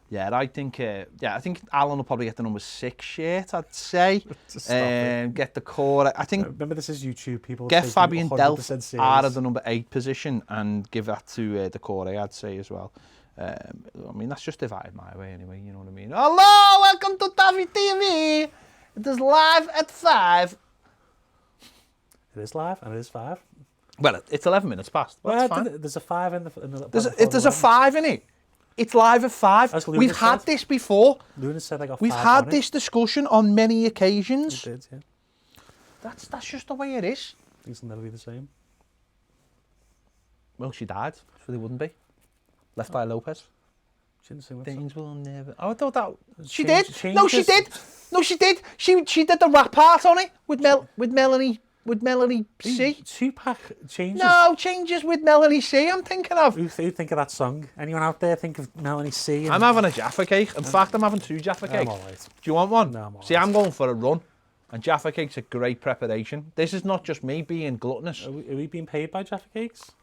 Yeah, I think Alan will probably get the number 6 shirt, I'd say. Get the core. I think. Remember, this is YouTube. People get Fabian Delph out of the the number 8 position and give that to the core, I'd say as well. I mean, that's just divided my way anyway, you know what I mean? Hello, welcome to Toffee TV. It is live at 5. It is live and it is 5. Well, it's 11 minutes past. Well, there's a 5 in the. If there's a 5 in it, it's live at 5. We've had this before. Luna said I got 5. We've had this discussion on many occasions. We did, yeah. That's just the way it is. Things will never be the same. Well, she died, so they wouldn't be. Left by Lopez. She didn't sing that Things song. will never. Oh, I thought that. She Change- did. No, she did. No, she did. She did the rap part on it with Melanie C. Tupac changes. No, changes with Melanie C. I'm thinking of. Who think of that song? Anyone out there think of Melanie C? And... I'm having a Jaffa cake. In fact, I'm having 2 Jaffa cakes. I'm all right. Do you want one? No, I'm all See, right. I'm going for a run. And Jaffa cake's a great preparation. This is not just me being gluttonous. Are we being paid by Jaffa Cakes?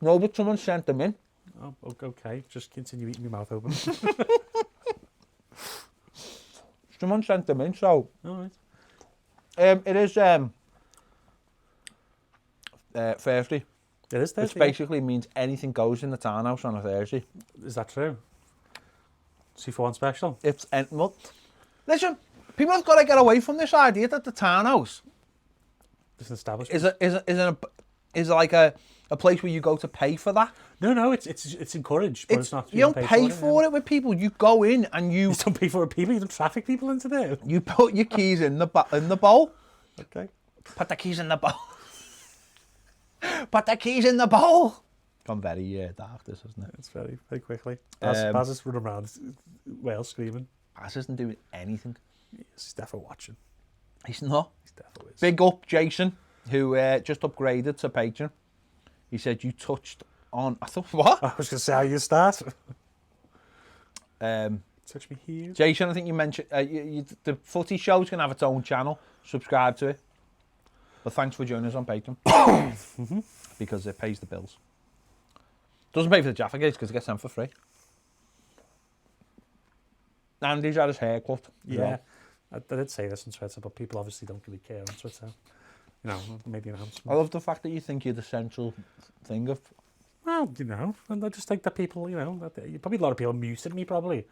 No, but someone sent them in. Oh, okay. Just continue eating your mouth open. Someone sent them in, so... All right. It is Thursday. It is Thursday. Which basically means anything goes in the townhouse on a Thursday. Is that true? 2-for-1 special? It's well, listen, people have got to get away from this idea that the townhouse It's an establishment. is like a place where you go to pay for that. No, it's encouraged, but it's not. You don't pay for it with people. You go in and you don't pay for it, people. You don't traffic people into there. You put your keys in the bowl. Okay. Put the keys in the bowl. Put the keys in the bowl. Gone very dark, this, isn't it? It's very, very quickly. Baz is running around, Wales screaming. Baz isn't doing anything. He's definitely watching. He's not. He's definitely is. Big up Jason, who just upgraded to patron. He said you touched on. I thought what? I was going to say how you start. Touch me here. Jason, I think you mentioned the footy show's going to have its own channel. Subscribe to it. But thanks for joining us on Patreon. Because it pays the bills. Doesn't pay for the Jaffa Gates because it gets them for free. Andy's had his hair cut. Yeah. I did say this on Twitter, but people obviously don't really care on Twitter. You know, maybe an announcement. I love the fact that you think you're the central thing of... Well, you know, and I just think that people, you know, probably a lot of people muted me, probably.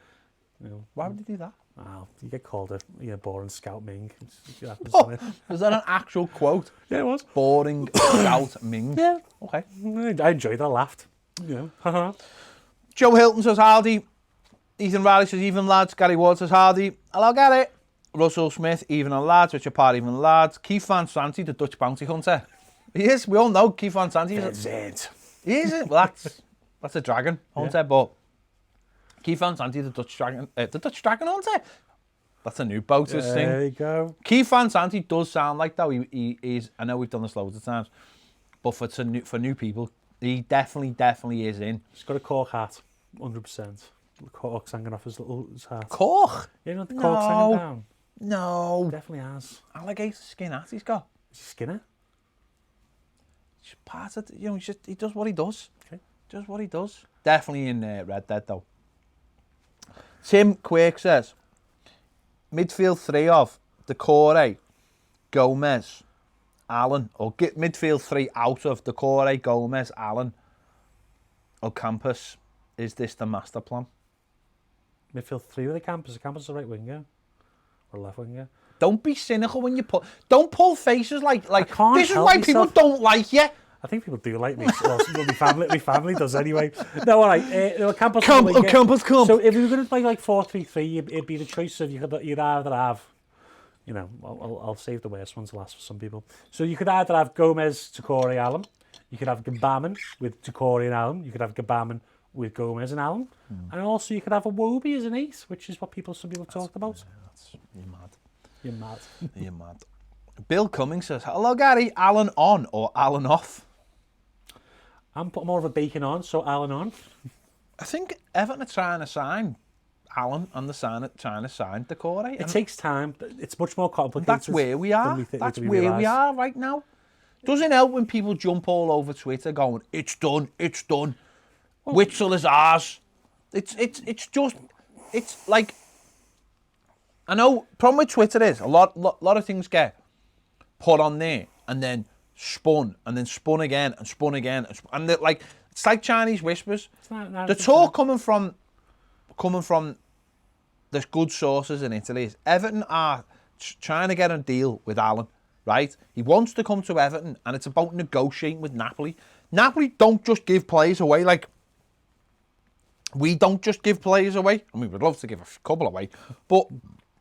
You know, why would you do that? Well, you get called a boring scout ming. Is that an actual quote? Yeah, it was. Boring scout ming. Yeah. Okay. I enjoyed it. I laughed. You know. Joe Hilton says howdy. Ethan Riley says even lads. Gary Ward says howdy. Hello, Gary. Russell Smith, even on lads. Richard Parr, even lads. Keith Van Santi, the Dutch bounty hunter. He is. We all know Keith Van Santi. That's it. He is. Well, that's a dragon hunter, but Keith Van Santi, the Dutch dragon hunter. That's a new boat thing. There you go. Keith Van Santi does sound like though he is. I know we've done this loads of times, but for new people, he definitely is in. He's got a cork hat, 100%. The cork's hanging off his hat. Cork? Yeah, you know the cork's hanging down. No. Definitely has. Alligator skin hat he's got. Is he Skinner? It's part of, you know, he does what he does. Okay. Does what he does. Definitely in Red Dead though. Tim Quirk says, midfield 3 of Decore, Gomez, Allen, or get midfield 3 out of Decore, Gomez, Allen, Ocampos. Is this the master plan? Midfield 3 with Ocampos. Ocampos is a right winger or left winger. Don't be cynical when you don't pull faces like this is why myself. people don't like you. I think people do like me. Well, my family does anyway. No, all right. Ocampos. Ocampos come. So if you were going to play like 4-3-3, it'd be the choice of you'd either have, you know, I'll save the worst ones to last for some people. So you could either have Gomez, Decore, Allen. You could have Gbamin with Decore and Allen. You could have Gbamin with Gomez and Allen. And also you could have a Wobie as an 8, which is what some people talked about. You're mad. You're mad. You're mad. Bill Cummings says, hello Gary, Allen on or Allen off? I'm putting more of a bacon on, so Allen on. I think Everton are trying to sign Allen and trying to sign Decore. It takes time. It's much more complicated. That's where we are. That's where we are right now. Doesn't help when people jump all over Twitter going, it's done. Well, Witzel is ours. It's just, it's like, I know, problem with Twitter is a lot of things get put on there and then spun again and spun again. And like, it's like Chinese whispers. The talk coming from the good sources in Italy is Everton are trying to get a deal with Alan, right? He wants to come to Everton and it's about negotiating with Napoli. Napoli don't just give players away like we don't just give players away. I mean, we'd love to give a couple away, but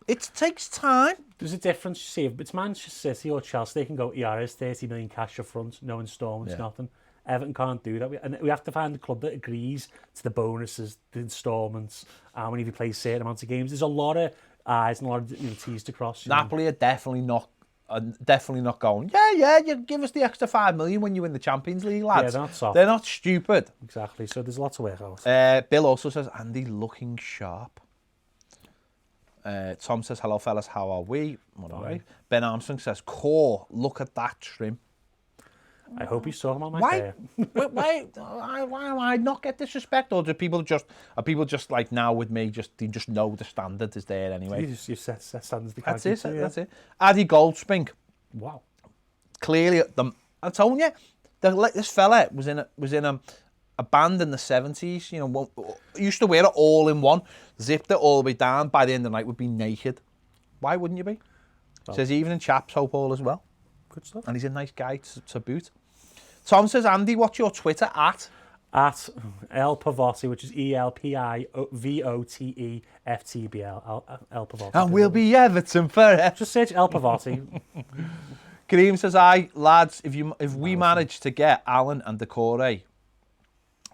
it takes time. There's a difference, you see. If it's Manchester City or Chelsea, they can go, yeah, it's 30 million cash up front, no instalments, nothing. Everton can't do that. And we have to find a club that agrees to the bonuses, the instalments, and when he plays certain amounts of games. There's a lot of I's and a lot of T's to cross. Napoli are definitely not going, yeah, you give us the extra 5 million when you win the Champions League, lads. Yeah, they're not soft. They're not stupid. Exactly, so there's lots of work out. Bill also says, Andy looking sharp. Tom says, hello fellas, how are we? Right. Ben Armstrong says, core, look at that trim. I hope he's talking about my hair. Why am I not get disrespect? Or are people just like now with me, they just know the standard is there anyway? You set standards. That's it. Addy Goldspink. Wow. Clearly, I'm telling you, this fella was in a band in the 70s, you know, used to wear it all in one, zipped it all the way down, by the end of the night would be naked. Why wouldn't you be? Well, says evening chaps, hope all as well. Good stuff. And he's a nice guy to boot. Tom says, Andy, what's your Twitter at? At El Pavotti, which is ELPIVOTEFTBL. El Pavotti. And we'll be Everton forever. Just search El Pavotti. Kareem says, lads, if we manage to get Alan and Decore,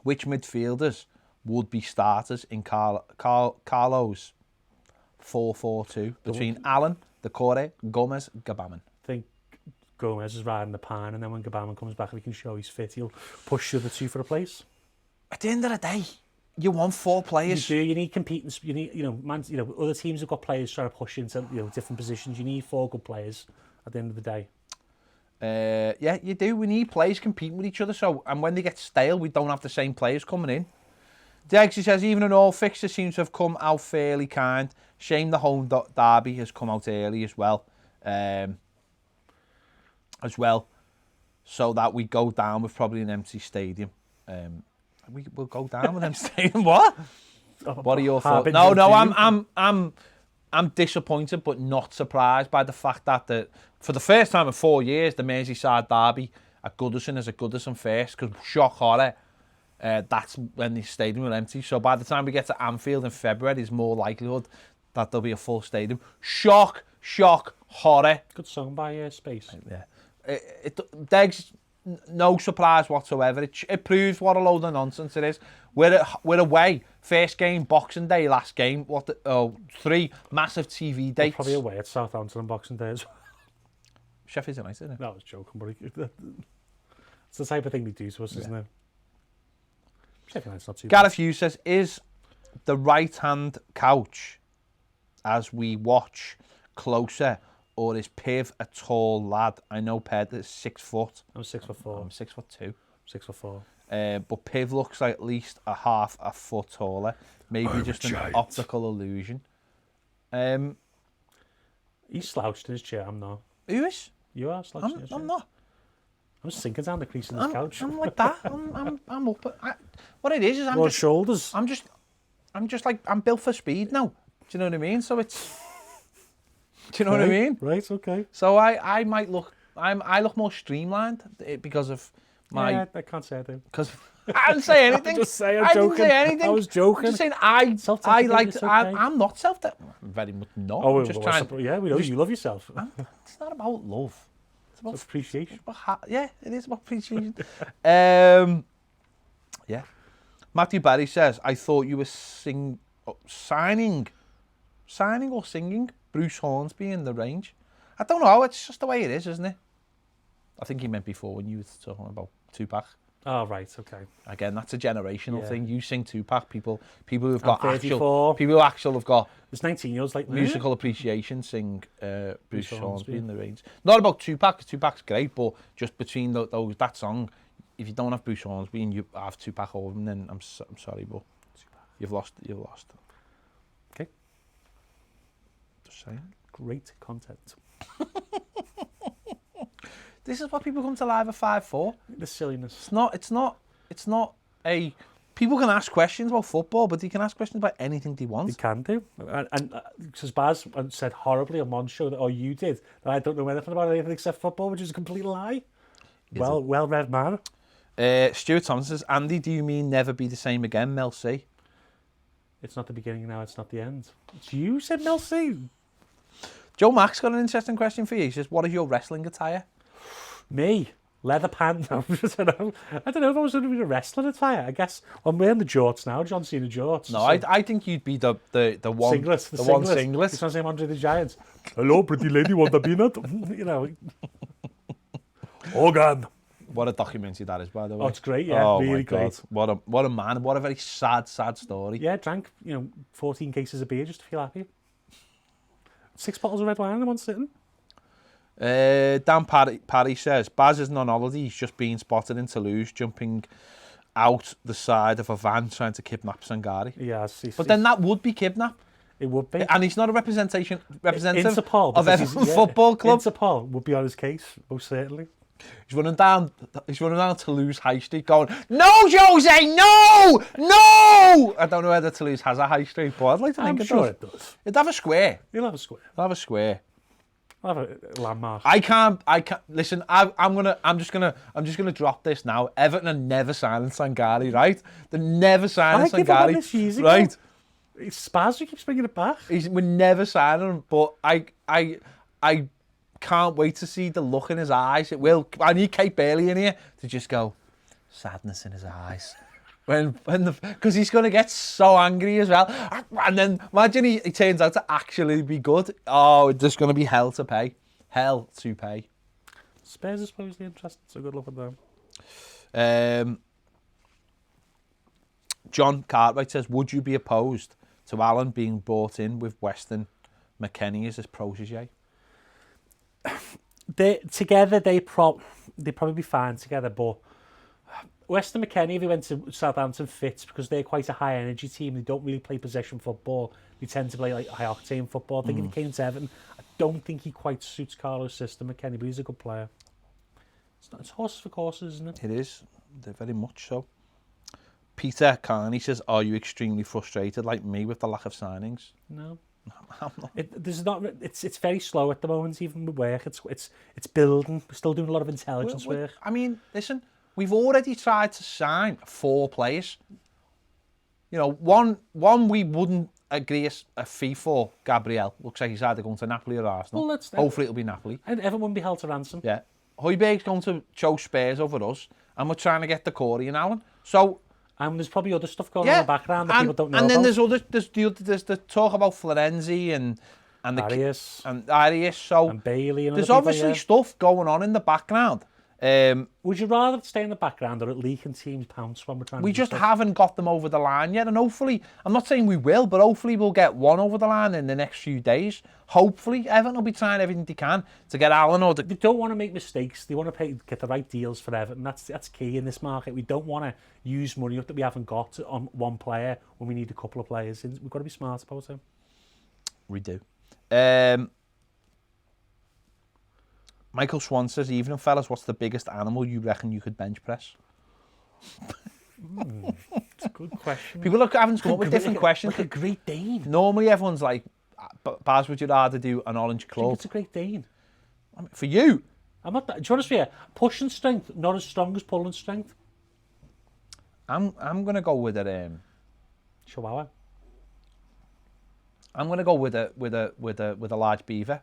which midfielders would be starters in Carlo's 4-4-2 between Alan, Decore, Gomez, Gabaman? I think Gomez is riding the pine, and then when Gabaman comes back and he can show he's fit, he'll push the other two for a place. At the end of the day, you want 4 players. You do. You need competing. You need, other teams have got players trying to push into different positions. You need 4 good players at the end of the day. Yeah, you do. We need players competing with each other. So, and when they get stale, we don't have the same players coming in. Dexy says, even an all fixture seems to have come out fairly kind. Shame the home derby has come out early as well. So that we go down with probably an empty stadium. We'll go down with an empty stadium. What? What are your thoughts? No, I'm disappointed, but not surprised by the fact that for the first time in 4 years, the Merseyside derby at Goodison is a Goodison first, because shock horror, that's when the stadium will empty. So by the time we get to Anfield in February, there's more likelihood that there'll be a full stadium. Shock, horror. Good song by Space. Yeah. Degs, no surprise whatsoever. It proves what a load of nonsense it is. We're away. First game, Boxing Day. Last game, 3 massive TV dates. We're probably away at Southampton on Boxing Day as well. Sheffield United, isn't it? No, I was joking, but it's the type of thing they do to us, isn't it? Sheffield United's not too bad. Gareth Hughes says, is the right-hand couch, as we watch, closer, or is Piv a tall lad? I know Ped is 6 foot. I'm 6'4". I'm 6'2". 6'4". But Piv looks like at least a foot taller. Maybe just an optical illusion. He's slouched in his chair, I'm not. Who is? You are slouched in your chair. I'm not. I'm sinking down the crease in this couch. I'm like that. I'm up. What it is I'm broad just shoulders. I'm just like, I'm built for speed now. Do you know what I mean? So it's. Do you know what I mean? Right. Okay. So I might look. I look more streamlined because of my. Yeah, I can't say I do. Because I didn't say anything. Just say I'm I joking. didn't say anything. I was joking. I'm just saying I like. Okay. I'm not very much not. Oh, I'm just trying. Yeah, we know you love yourself. It's not about love. It's about appreciation. Yeah, it is about appreciation. Yeah. Matthew Barry says, I thought you were signing or singing Bruce Hornsby in the range. I don't know. It's just the way it is, isn't it? I think he meant before when you were talking about Tupac. Oh, right, okay. Again, that's a generational thing. You sing Tupac, people who've got people who actually have got there's 19-year-olds like musical appreciation sing Bruce Hornsby in the range. Not about Tupac, because Tupac's great, but just between that song, if you don't have Bruce Hornsby and you have Tupac over him, then I'm sorry, but You've lost. You've lost. Okay. Just saying. Great content. This is what people come to live at 5 for. The silliness. It's not a... People can ask questions about football, but they can ask questions about anything they want. They can do. And because Baz said horribly on one show, or you did, that I don't know anything about anything except football, which is a complete lie. Well-read man. Stuart Thompson says, Andy, do you mean never be the same again, Mel C? It's not the beginning now, it's not the end. It's you said Mel C. Joe Mack's got an interesting question for you. He says, what is your wrestling attire? Me? Leather pants? No, I don't know if I was going to be a wrestling attire. I guess I'm wearing the jorts now, John Cena jorts. No, so. I think you'd be the one singlet. The one singlet. It's not the same Andre the Giant. Hello, pretty lady, want a peanut? You know. Hogan. What a documentary that is, by the way. Oh, it's great, yeah. Oh, really my God. great. What a man. What a very sad story. Yeah, drank, 14 cases of beer just to feel happy. 6 bottles of red wine in one sitting. Dan Parry says, Baz isn't on holiday, he's just being spotted in Toulouse, jumping out the side of a van trying to kidnap Sangari. Yeah, but then that would be kidnap. It would be. And he's not a representative Interpol, of Everton Football Club. Interpol would be on his case, most certainly. He's running down Toulouse High Street going, no, Jose, no! I don't know whether Toulouse has a high street, but I'd like to think I'm sure it does. It'd have a square. You'll have a square. It'll have a square. I'll have a landmark. I can't listen, I'm just gonna drop this now. Everton are never signing Sangari, right? They're never signing Sangari. This years ago. Right? It's Spaz who keeps bringing it back. We're never signing him, but I can't wait to see the look in his eyes. I need Kate Bailey in here to just go, sadness in his eyes. Because he's going to get so angry as well. And then imagine he turns out to actually be good. Oh, there's going to be hell to pay. Hell to pay. Spurs are supposedly interested, so good luck with them. John Cartwright says, would you be opposed to Alan being brought in with Weston McKennie as his protege? Together, they'd probably be fine together, but Weston McKennie, if he went to Southampton, fits because they're quite a high energy team. They don't really play possession football. They tend to play like high octane football. I think if he came to Everton, I don't think he quite suits Carlo's system, McKennie, but he's a good player. It's horses for courses, isn't it? It is. They're very much so. Peter Carney says, are you extremely frustrated like me with the lack of signings? No. I'm not. It's very slow at the moment, even with work. It's building. We're still doing a lot of intelligence work. I mean, listen, we've already tried to sign 4 players. One we wouldn't agree a fee for, Gabriel. Looks like he's either going to Napoli or Arsenal. Well, hopefully it'll be Napoli. And everyone will be held to ransom. Yeah. Højbjerg's going to choke Spurs over us, and we're trying to get the Corey and Allen. So... And there's probably other stuff going on in the background that people don't know about. And then there's the talk about Florenzi and Arias. And Arias. So and Bailey and there's obviously stuff going on in the background. Would you rather stay in the background or at least can teams pounce when we're trying we to just haven't got them over the line yet, and hopefully, I'm not saying we will, but hopefully we'll get one over the line in the next few days. Hopefully, Everton will be trying everything they can to get Allen or... They don't want to make mistakes. They want to get the right deals for Everton. That's key in this market. We don't want to use money that we haven't got on one player when we need a couple of players. We've got to be smart about it. We do. Michael Swan says, evening fellas, what's the biggest animal you reckon you could bench press? It's a good question. People are having to come up with different questions. Like a Great Dane. Normally everyone's like, Baz, would you rather do an orange club? I think it's a Great Dane. I mean, for you? I'm not that. Do you want to say pushing strength, not as strong as pulling strength? I'm going to go with a Chihuahua. I'm going to go with a large beaver.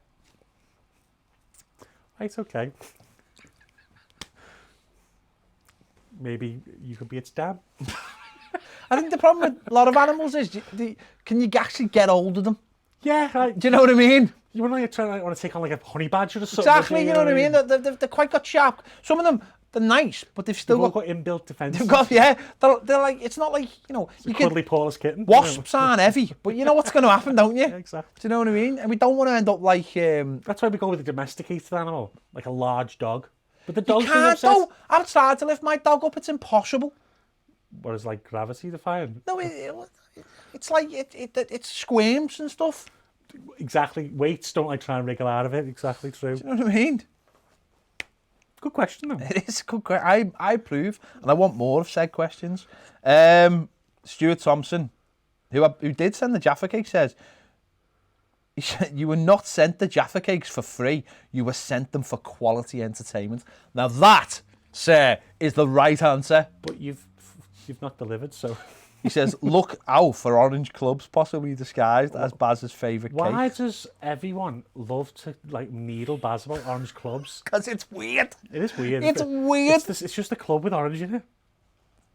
Right, okay. Maybe you could be its dad. I think the problem with a lot of animals is, can you actually get hold of them? Yeah. Do you know what I mean? You want to take on like a honey badger or something? Exactly, you know what I mean? They're quite got sharp. Some of them, they're nice, but they've still got inbuilt defense. They've got, yeah. They're like, it's not like, you cuddly Paulus kitten. Wasps aren't heavy, but you know what's going to happen, don't you? Yeah, exactly. Do you know what I mean? And we don't want to end up like... That's why we go with a domesticated animal, like a large dog. But the dog's you can't, though. I've tried to lift my dog up. It's impossible. what is like gravity defying. No, it's like it squirms and stuff. Exactly. Weights don't like try and wriggle out of it. Exactly true. Do you know what I mean? Good question, though. It is a good question. I approve, and I want more of said questions. Stuart Thompson, who did send the Jaffa cake, says, you were not sent the Jaffa cakes for free. You were sent them for quality entertainment. Now that, sir, is the right answer. But you've not delivered, so... He says, look out for orange clubs, possibly disguised as Baz's favourite cake. Why does everyone love to like needle Baz about orange clubs? Because it's weird. It is weird. It's weird. It's just a club with orange in it.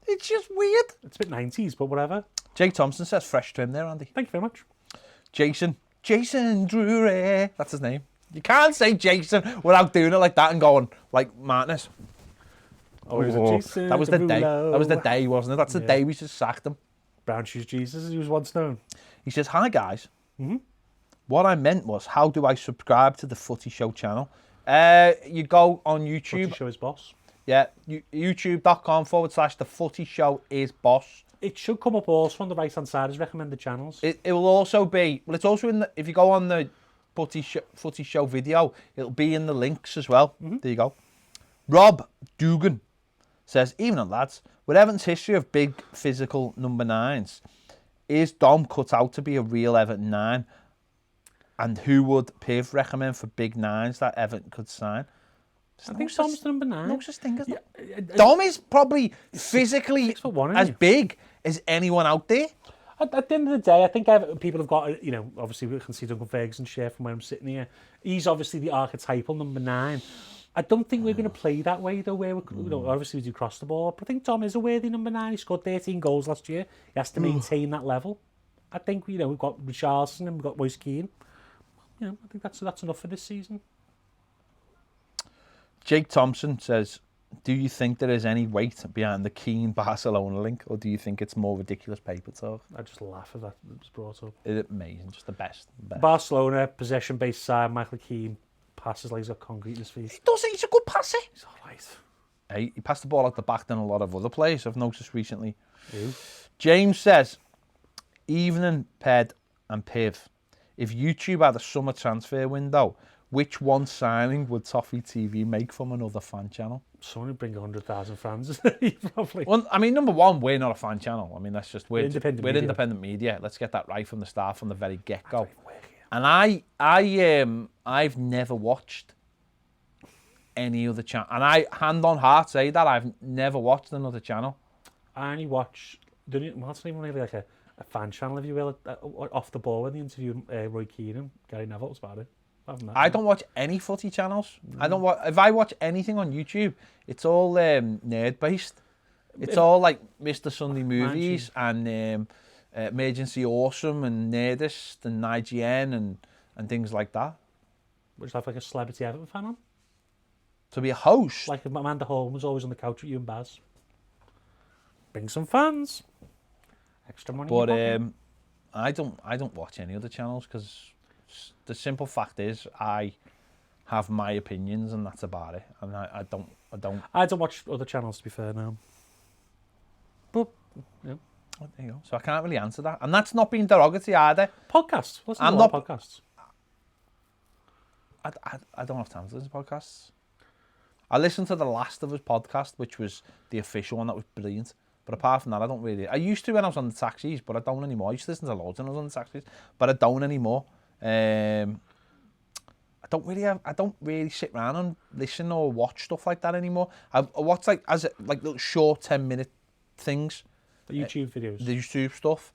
It's just weird. It's a bit 90s, but whatever. Jake Thompson says, fresh trim there, Andy. Thank you very much. Jason Drury. That's his name. You can't say Jason without doing it like that and going, like, madness. Oh, it was Jason that was the day. Derulo. That was the day, wasn't it? That's the day we just sacked him. Brown Shoes Jesus, as he was once known. He says, hi, guys. What I meant was, how do I subscribe to the Footy Show channel? You go on YouTube. Footy Show is boss. Yeah, youtube.com/the Footy Show is boss. It should come up also on the right-hand side as recommended channels. It will also be, well, it's also in the, if you go on the Footy Show video, it'll be in the links as well. There you go. Rob Dugan says, evening lads, with Everton's history of big physical number 9s, is Dom cut out to be a real Everton 9? And who would Piv recommend for big 9s that Everton could sign? I think Dom's the number 9. No such thing as that. Dom is probably physically as big as anyone out there. At the end of the day, I think people have got, you know, obviously we can see Duncan Ferguson's share from where I'm sitting here. He's obviously the archetypal number 9. I don't think we're going to play that way, though, where we, you know, obviously we do cross the ball. But I think Dom is a worthy number 9. He scored 13 goals last year. He has to maintain that level. I think, you know, we've got Richarlison and we've got Moise Keane. You know, I think that's enough for this season. Jake Thompson says, do you think there is any weight behind the Keane Barcelona link, or do you think it's more ridiculous paper talk? I just laugh at that it was brought up. It's amazing, just the best. Barcelona, possession-based side, Michael Keane passes like he's got concrete in his feet. He does it, he's a good passer. He's all right. Hey, he passed the ball out the back than a lot of other players I've noticed recently. Who? James says, evening, Ped and Piv, if YouTube had a summer transfer window, which one signing would Toffee TV make from another fan channel? Someone who bring 100,000 fans, probably. Well, I mean, number one, we're not a fan channel. I mean, that's just we're independent media. Let's get that right from the start, from the very get-go. And I've never watched any other channel, and I hand on heart say that I've never watched another channel. I only watch. Well, it's not even really like a fan channel, if you will. Off the ball when they interviewed Roy Keane and Gary Neville was about it. I don't watch any footy channels. I don't watch. If I watch anything on YouTube, it's all nerd based. It's all like Mr. Sunday Movies and Emergency Awesome and Nerdist and IGN and things like that. Would you have like a celebrity Everton fan on? To be a host, like Amanda Holmes was always on the couch with you and Baz. Bring some fans. Extra money. But I don't watch any other channels because the simple fact is I have my opinions and that's about it. And I don't watch other channels, to be fair, now. But yeah. There you go. So I can't really answer that, and that's not being derogatory either. Podcasts. Listen to podcasts. I don't have time to listen to podcasts. I listened to the Last of Us podcast, which was the official one. That was brilliant. But apart from that, I don't really. I used to when I was on the taxis, but I don't anymore. I used to listen to loads when I was on the taxis, but I don't anymore. I don't really sit around and listen or watch stuff like that anymore. I watch like little short 10-minute things. The YouTube videos. The YouTube stuff.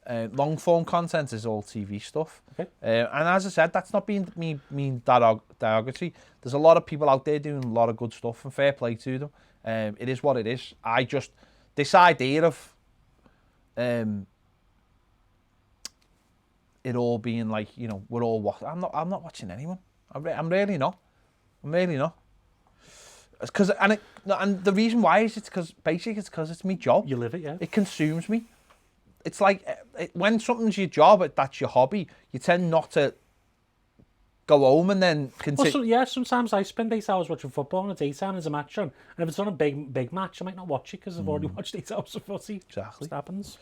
Long form content is all TV stuff. Okay. And as I said, that's not being mean derogatory. There's a lot of people out there doing a lot of good stuff, and fair play to them. It is what it is. This idea of it all being like, you know, we're all watching. I'm not watching anyone. I'm really not. It's and the reason why is it's because it's my job. You live it, yeah. It consumes me. It's like when something's your job, that's your hobby. You tend not to go home and then continue. Well, sometimes I spend 8 hours watching football in the daytime. There's a match on, and if it's on a big match, I might not watch it because I've already watched 8 hours of footy. Exactly. It happens.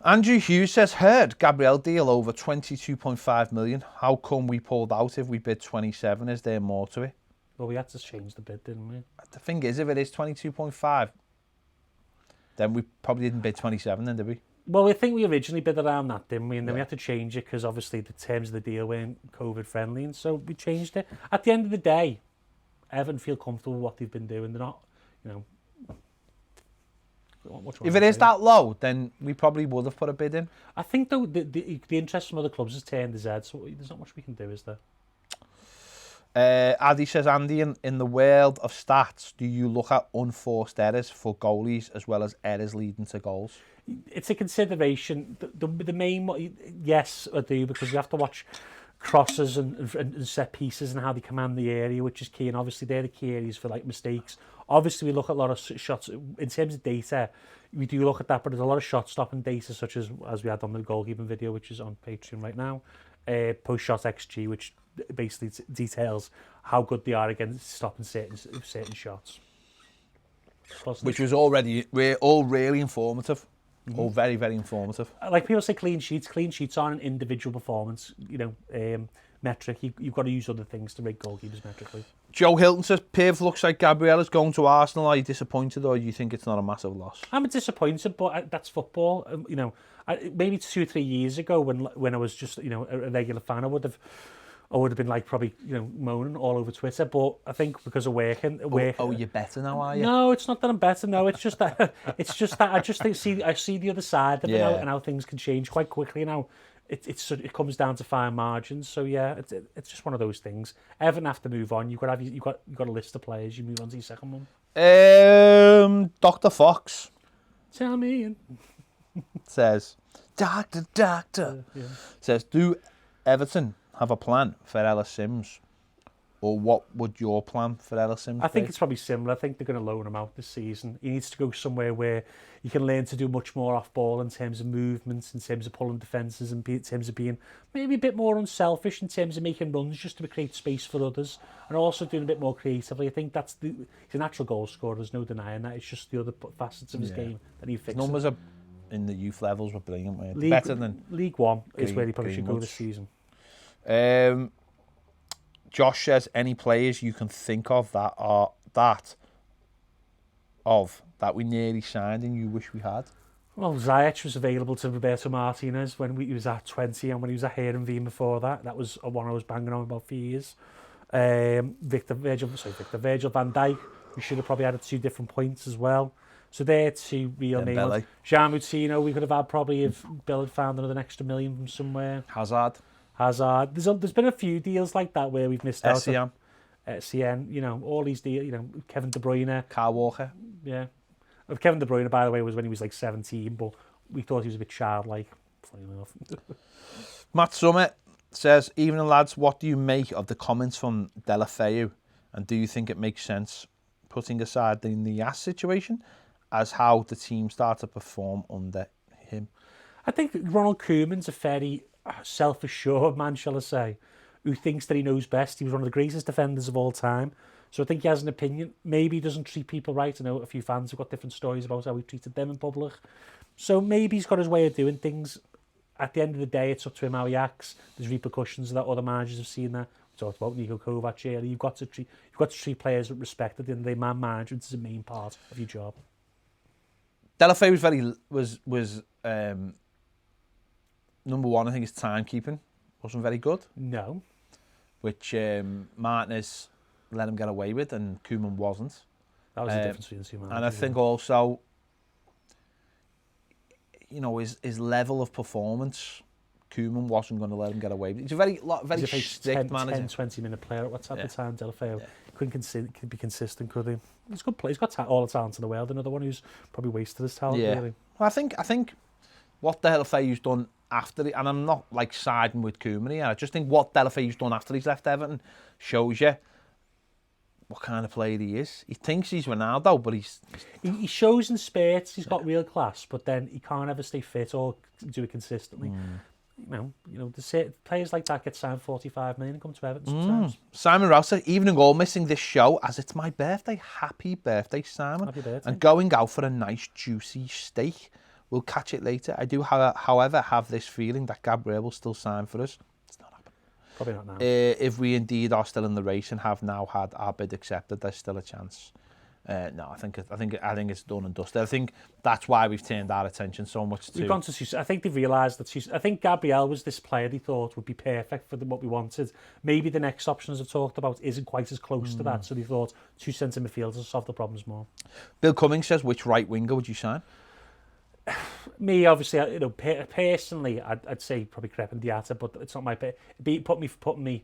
Andrew Hughes says, heard Gabriel deal over 22.5 million. How come we pulled out if we bid 27? Is there more to it? Well, we had to change the bid, didn't we? The thing is, if it is 22.5, then we probably didn't bid 27 then, did we? Well, I think we originally bid around that, didn't we? And then we had to change it because obviously the terms of the deal weren't COVID friendly, and so we changed it. At the end of the day, Everton feel comfortable with what they've been doing. They're not, you know. If it is that low, then we probably would have put a bid in. I think though the interest from other clubs has turned his head, so there's not much we can do, is there? Addy says, Andy, in the world of stats, do you look at unforced errors for goalies as well as errors leading to goals? It's a consideration. The main one, yes, I do, because you have to watch crosses and set pieces and how they command the area, which is key. And obviously, they're the key areas for like mistakes. Obviously, we look at a lot of shots in terms of data. We do look at that, but there's a lot of shot stopping data, such as we had on the goalkeeping video, which is on Patreon right now. Post shot XG, which basically details how good they are against stopping certain shots. Which was all really informative. Mm-hmm. All very, very informative. Like people say clean sheets. Clean sheets aren't an individual performance, metric. You've got to use other things to rate goalkeepers metrically. Joe Hilton says, Piv looks like Gabriel is going to Arsenal. Are you disappointed or do you think it's not a massive loss? I'm disappointed, but that's football. Maybe 2 or 3 years ago when I was just, a regular fan, I would have been like probably, moaning all over Twitter. But I think because of working. Oh, you're better now, are you? No, it's not that I'm better. No, it's just that I just see the other side of it now, and how things can change quite quickly now. It comes down to fine margins. So yeah, it's just one of those things. Everton have to move on. You've got a list of players. You move on to your second one. Dr. Fox. Tell me. Says, Doctor. Says, do Everton have a plan for Ellis Simms? Or what would your plan for Ellis Simms be? I think it's probably similar. I think they're going to loan him out this season. He needs to go somewhere where you can learn to do much more off ball in terms of movements, in terms of pulling defences, and in terms of being maybe a bit more unselfish in terms of making runs just to create space for others, and also doing a bit more creatively. I think he's a natural goal scorer. There's no denying that. It's just the other facets of his game that he fixes. His numbers are in the youth levels were brilliant. Better than League One is where he probably should go this season. Josh says, any players you can think of that we nearly signed and you wish we had? Well, Ziyech was available to Roberto Martinez when he was at 20, and when he was at Heerenveen before that. That was one I was banging on about for years. Virgil van Dijk, we should have probably had at 2 different points as well. So they're 2 real names. Jean Moutinho, we could have had probably if Bill had found another extra million from somewhere. Hazard. There's been a few deals like that where we've missed out. SCN. All these deals, Kevin De Bruyne. Kyle Walker. Yeah. Kevin De Bruyne, by the way, was when he was like 17, but we thought he was a bit childlike, funny enough. Matt Summit says, evening lads, what do you make of the comments from Deulofeu, and do you think it makes sense, putting aside the Nias situation, as how the team started to perform under him? I think Ronald Koeman's a very self-assured man, shall I say, who thinks that he knows best. He was one of the greatest defenders of all time. So I think he has an opinion. Maybe he doesn't treat people right. I know a few fans have got different stories about how he treated them in public. So maybe he's got his way of doing things. At the end of the day, it's up to him how he acts. There's repercussions that other managers have seen that. We talked about Niko Kovac earlier. You've got to treat players with respect. At the end of the day, man management is a main part of your job. Deulofeu was number one. I think his timekeeping wasn't very good. No. Which Martinez let him get away with, and Koeman wasn't. That was the difference between the two managers. And I think also, his level of performance, Koeman wasn't going to let him get away with. He's a very strict manager. 10-20-minute player at the time, Deulofeu. Couldn't be consistent, could he? He's a good player. He's got all the talent in the world. Another one who's probably wasted his talent, really. Well, I think what Deulofeu's done after it, and I'm not like siding with Koeman here, I just think what Deulofeu's done after he's left Everton shows you what kind of player he is. He thinks he's Ronaldo, but he shows in spurts. He's got real class, but then he can't ever stay fit or do it consistently. the players like that get signed 45 million and come to Everton sometimes. Simon Rouse said, evening all, missing this show as it's my birthday. Happy birthday, Simon. Happy birthday. And going out for a nice juicy steak. We'll catch it later. I do, however, have this feeling that Gabriel will still sign for us. It's not happening. Probably not now. If we indeed are still in the race and have now had our bid accepted, there's still a chance. No, I think it's done and dusted. I think that's why we've turned our attention so much to. We've gone to. I think they've realised that I think Gabriel was this player they thought would be perfect for what we wanted. Maybe the next options I've talked about isn't quite as close to that, so they thought 2 centre midfielders will solve the problems more. Bill Cummings says, which right winger would you sign? Me, obviously, personally, I'd say probably Crep Diatta, but it's not my putting me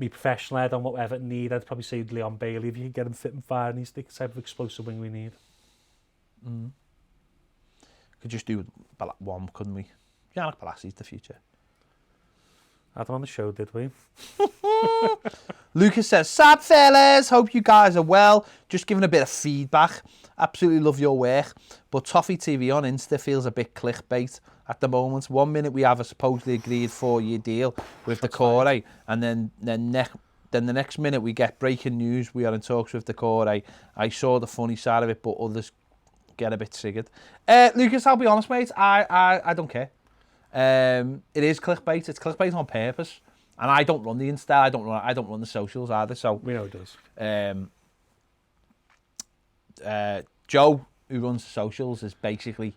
professional head on what Everton need. I'd probably say Leon Bailey if you could get him fit and firing. He's the type of explosive wing we need. Could just do one, couldn't we? Yannick Bolasy's the future. Had him on the show, did we? Lucas says, "Sab fellas, hope you guys are well. Just giving a bit of feedback. Absolutely love your work, but Toffee TV on Insta feels a bit clickbait at the moment. 1 minute we have a supposedly agreed 4-year deal with the Goalie, and then the next minute we get breaking news. We are in talks with the Goalie. I saw the funny side of it, but others get a bit triggered. Lucas, I'll be honest, mate. I don't care. It is clickbait. It's clickbait on purpose, and I don't run the Insta. I don't run the socials either. So We know it does. Joe, who runs the socials, is basically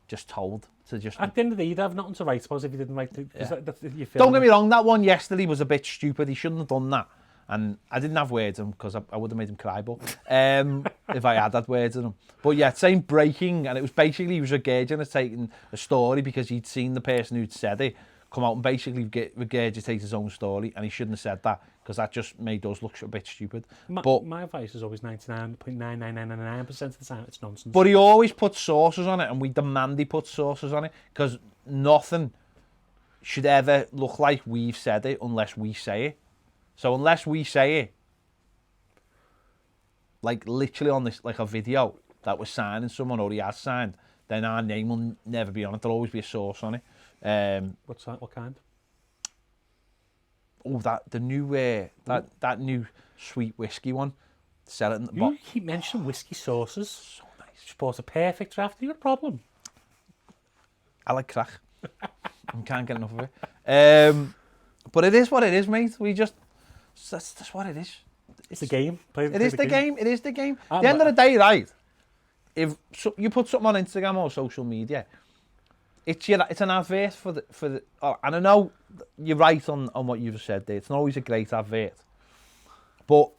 just told to just. At the end of the day, you'd have nothing to write. Suppose if you didn't write, Don't get me wrong. That one yesterday was a bit stupid. He shouldn't have done that. And I didn't have words in him because I would have made him cry, but if I had words in him. But yeah, same breaking, and it was basically he was regurgitating a story because he'd seen the person who'd said it come out and basically regurgitate his own story, and he shouldn't have said that because that just made us look a bit stupid. But my advice is always 99.99999% of the time it's nonsense. But he always puts sources on it, and we demand he puts sources on it because nothing should ever look like we've said it unless we say it. So unless we say it, like literally on this, like a video that we're signing someone or he has signed, then our name will never be on it. There'll always be a source on it. What's that? What kind? Oh, the new that new sweet whiskey one. Sell it in the You keep mentioning whiskey sauces. So nice. Just bought a perfect draft. You got a problem? I like crack. I can't get enough of it. But it is what it is, mate. That's what it is. It's the game. It is the game. It is the game. At the end of the day, right? If you put something on Instagram or social media, it's an advert for the. Oh, and I know you're right on what you've said there. It's not always a great advert, but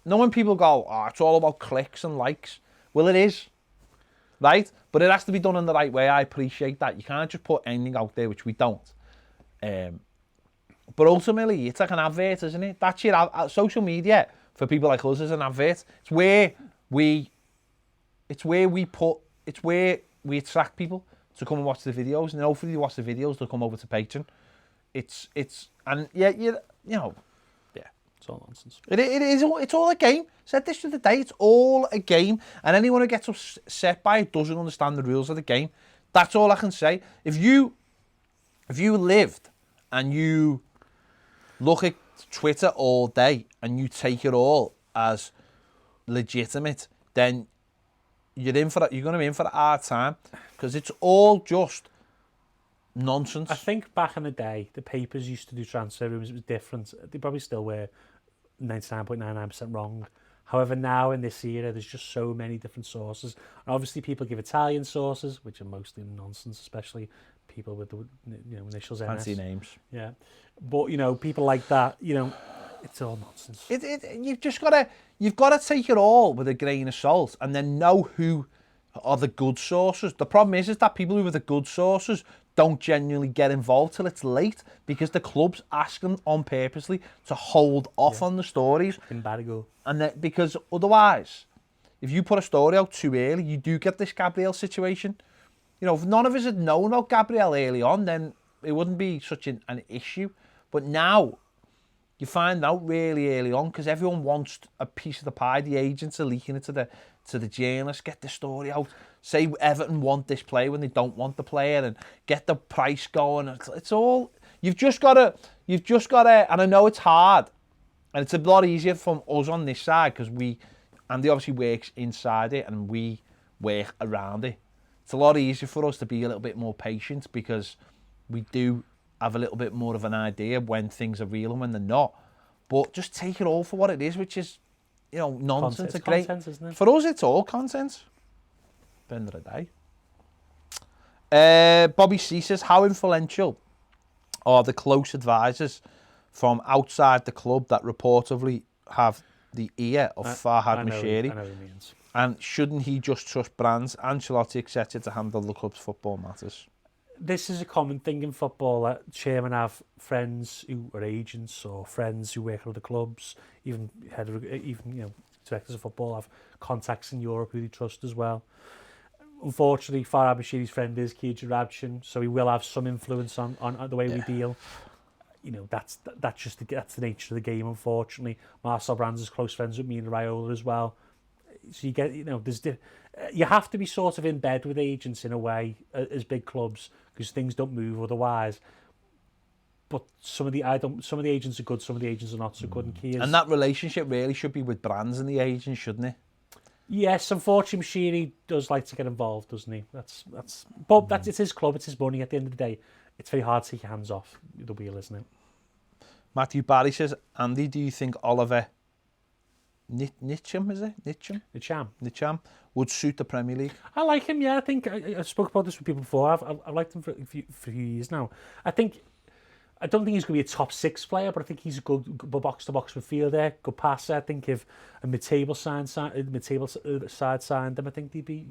knowing people go, oh, it's all about clicks and likes. Well, it is, right? But it has to be done in the right way. I appreciate that. You can't just put anything out there, which we don't. But ultimately, it's like an advert, isn't it? That's your social media for people like us is an advert. It's where we attract people to come and watch the videos, and then hopefully they watch the videos, they'll come over to Patreon. It's It's all nonsense. It's all a game. Said this the other day. It's all a game, and anyone who gets upset by it doesn't understand the rules of the game. That's all I can say. If you lived and you look at Twitter all day and you take it all as legitimate, then you're going to be in for a hard time because it's all just nonsense. I think back in the day, the papers used to do transfer rumours. It was different. They probably still were 99.99% wrong. However, now in this era, there's just so many different sources. And obviously, people give Italian sources, which are mostly nonsense, especially people with the initials NS. Fancy names. Yeah. But, people like that, it's all nonsense. You've got to take it all with a grain of salt and then know who are the good sources. The problem is that people who are the good sources don't genuinely get involved till it's late because the club's asking on purposely to hold off on the stories. Embargo. And because otherwise, if you put a story out too early, you do get this Gabriel situation. If none of us had known about Gabriel early on, then it wouldn't be such an issue. But now, you find out really early on because everyone wants a piece of the pie. The agents are leaking it to to the journalists, get the story out. Say Everton want this player when they don't want the player, and get the price going. It's all you've just got to. And I know it's hard, and it's a lot easier from us on this side because Andy obviously works inside it, and we work around it. It's a lot easier for us to be a little bit more patient because we do have a little bit more of an idea when things are real and when they're not. But just take it all for what it is, which is, nonsense. It's content, isn't it? For us, it's all content. At the end of the day. Bobby C says, how influential are the close advisors from outside the club that reportedly have the ear of Farhad Moshiri? I know what he means. And shouldn't he just trust Brands, Ancelotti, etc. to handle the club's football matters? This is a common thing in football that chairmen have friends who are agents or friends who work at other clubs, even directors of football have contacts in Europe who they trust as well. Unfortunately, Farhad Moshiri's friend is Keir Radchin, so he will have some influence on the way we deal. That's the nature of the game. Unfortunately, Marcel Brands is close friends with me and Raiola as well. So you get, you have to be sort of in bed with agents in a way as big clubs because things don't move otherwise. But some of the agents are good, some of the agents are not so good. And that relationship really should be with Brands and the agents, shouldn't it? Yes, unfortunately, Moshiri does like to get involved, doesn't he? It's his club, it's his money. At the end of the day, it's very hard to take your hands off the wheel, isn't it? Matthew Barry says, Andy, do you think Oliver Nitcham, is it? Nitcham would suit the Premier League? I like him, yeah. I think I spoke about this with people before. I've liked him for a few years now. I don't think he's going to be a top 6 player, but I think he's a good box-to-box midfielder, good passer. I think if a mid-table side signed him, I think they'd be,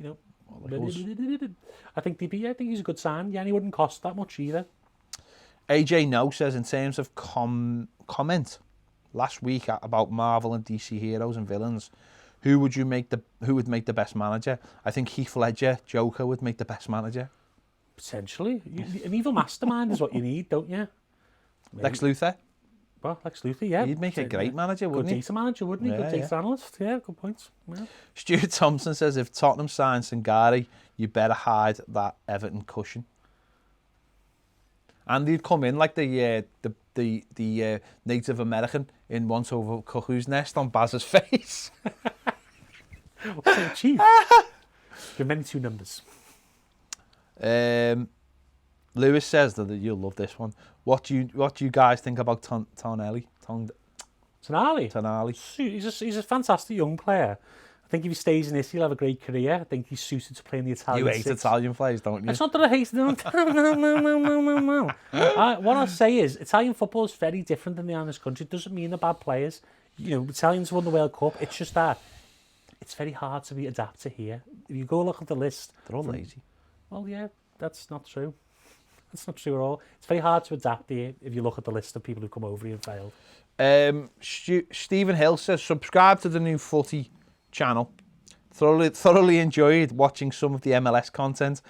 I think he's a good sign. Yeah, and he wouldn't cost that much either. AJ No says, in terms of comment last week about Marvel and DC heroes and villains, who would make the best manager? I think Heath Ledger, Joker, would make the best manager. Potentially. An evil mastermind is what you need, don't you? Maybe. Lex Luthor? Well, Lex Luthor, yeah. He'd make a great manager, wouldn't he? Good data manager, wouldn't he? Good data analyst. Yeah, good points. Yeah. Stuart Thompson says, if Tottenham signs Sangari, you better hide that Everton cushion. And he'd come in like the Native American in Once Over Cuckoo's Nest on Baz's face. What's it achieve? There are many 2 numbers. Lewis says that you'll love this one. What do you guys think about Tonali? Tonali. He's a fantastic young player. I think if he stays in this, he'll have a great career. I think he's suited to play in the Italian. You hate Italian players, don't you? It's not that I hate them. No. What I'll say is, Italian football is very different than the in this country. It doesn't mean they're bad players. Italians won the World Cup. It's just that it's very hard to be adapted here. If you go look at the list, they're all lazy. Well, yeah, that's not true. That's not true at all. It's very hard to adapt here if you look at the list of people who've come over here and failed. Stephen Hill says, subscribe to the new footy channel. Thoroughly enjoyed watching some of the MLS content.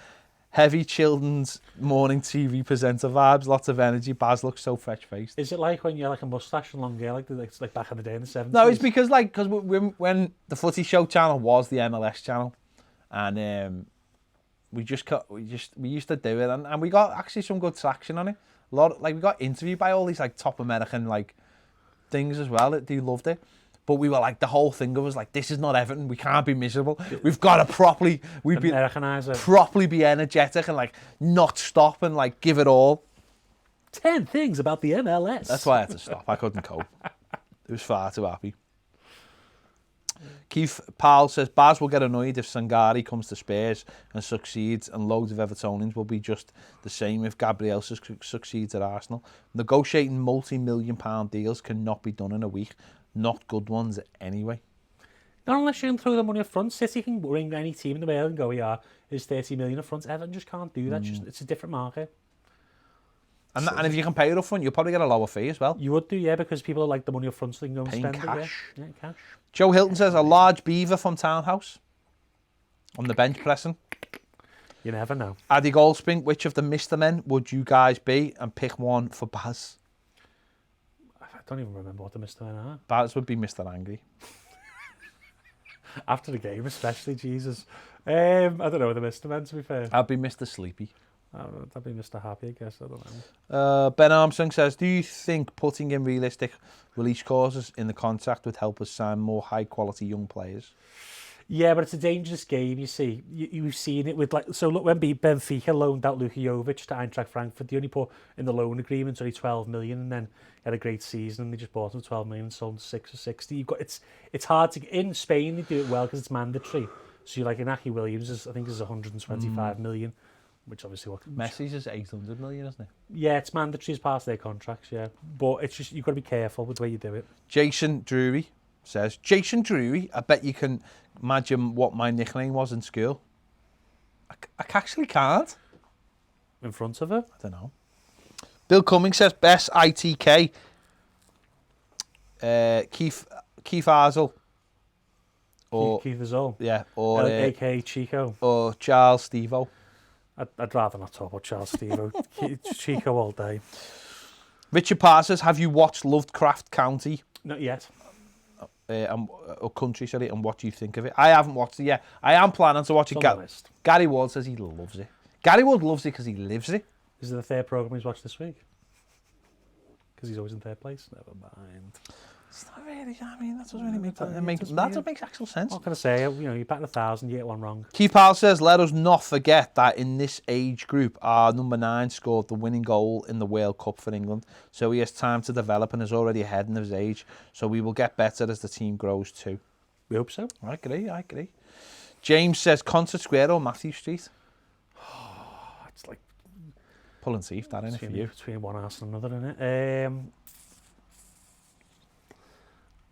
Heavy children's morning TV presenter vibes, lots of energy. Baz looks so fresh-faced. Is it like when you're like a mustache and long hair, like back in the day in the 70s? No, it's because when the Footy Show channel was the MLS channel, and we used to do it, and we got actually some good traction on it. We got interviewed by all these top American things as well. They loved it. But we were the whole thing was this is not Everton. We can't be miserable. We've got to properly be energetic and not stop and give it all. 10 things about the MLS. That's why I had to stop. I couldn't cope. It was far too happy. Keith Powell says, Baz will get annoyed if Sangari comes to Spurs and succeeds, and loads of Evertonians will be just the same if Gabriel succeeds at Arsenal. Negotiating multi-million-pound deals cannot be done in a week. Not good ones anyway. Not unless you can throw the money up front. City can bring any team in the world and go, yeah, there's 30 million up front. Everton just can't do that. It's a different market. And if you can pay it up front, you'll probably get a lower fee as well. You would do, yeah, because people like the money up front so they can go and paying spend cash. it. Yeah, cash. Joe Hilton says, a large beaver from Townhouse on the bench pressing. You never know. Addy Goldspink, which of the Mr. Men would you guys be? And pick one for Baz. I don't even remember what the Mr. Men are. Baz would be Mr. Angry. After the game, especially, Jesus. I don't know whether Mr. meant, to be fair. I'd be Mr. Sleepy. That'd be Mr. Happy, I guess. I don't know. Ben Armstrong says, do you think putting in realistic release clauses in the contract would help us sign more high-quality young players? Yeah, but it's a dangerous game, you see. You've seen it with, like... So, look, when Benfica loaned out Luka Jovic to Eintracht Frankfurt, they only put in the loan agreement only 12 million, and then had a great season, and they just bought him 12 million and sold him 6 or 60. It's hard to... In Spain, they do it well because it's mandatory. So, like, Inaki Williams, I think, is 125 million, which obviously... Messi's is 800 million, isn't it? Yeah, it's mandatory as part of their contracts, yeah. But it's just, you've got to be careful with the way you do it. Jason Drury says, Jason Drury, I bet you can imagine what my nickname was in school. I actually can't. In front of her? I don't know. Bill Cummings says, best ITK. Keith Arzel. Or, Keith Azol. yeah. Or A.K.A. Chico. Or Charles Stevo. I'd rather not talk about Charles Stevo. Chico all day. Richard Parr says, have you watched Lovecraft County? Not yet. Or Country, sorry, and what do you think of it? I haven't watched it yet. I am planning to watch it. Gary Ward says he loves it. Gary Ward loves it because he lives it. Is it the third programme he's watched this week? Because he's always in third place? Never mind. It's not really, I mean, that doesn't really make that makes actual sense. What can I say? You know, you bat 1,000, you get one wrong. Keith Powell says, let us not forget that in this age group, our number 9 scored the winning goal in the World Cup for England. So he has time to develop and is already ahead in his age. So we will get better as the team grows too. We hope so. I agree. James says, Concert Square or Matthew Street? It's like pulling teeth, that in it for you. Between one arse and another, isn't it?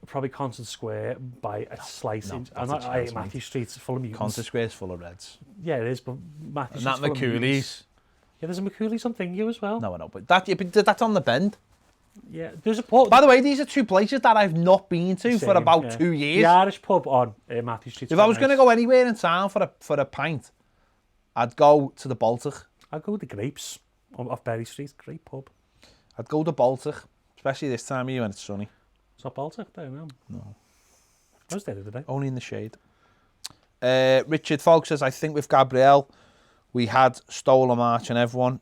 Probably Concert Square by a slight inch. Matthew Street's full of mutants. Concert Square's full of Reds. Yeah, it is, but Matthew Street's full of mutants. Yeah, there's a McCooley's on Thingy as well. No, I know, but that's on the bend. Yeah, there's a pub. By the way, these are two places that I've not been to for about 2 years. The Irish pub on Matthew Street. If I was going to go anywhere in town for a pint, I'd go to the Baltic. I'd go to the Grapes off Berry Street. Great pub. I'd go to Baltic, especially this time of year when it's sunny. It's not Baltic, don't know. No. I was there the other day. Only in the shade. Richard Falk says, I think with Gabriel, we had stole a march and everyone.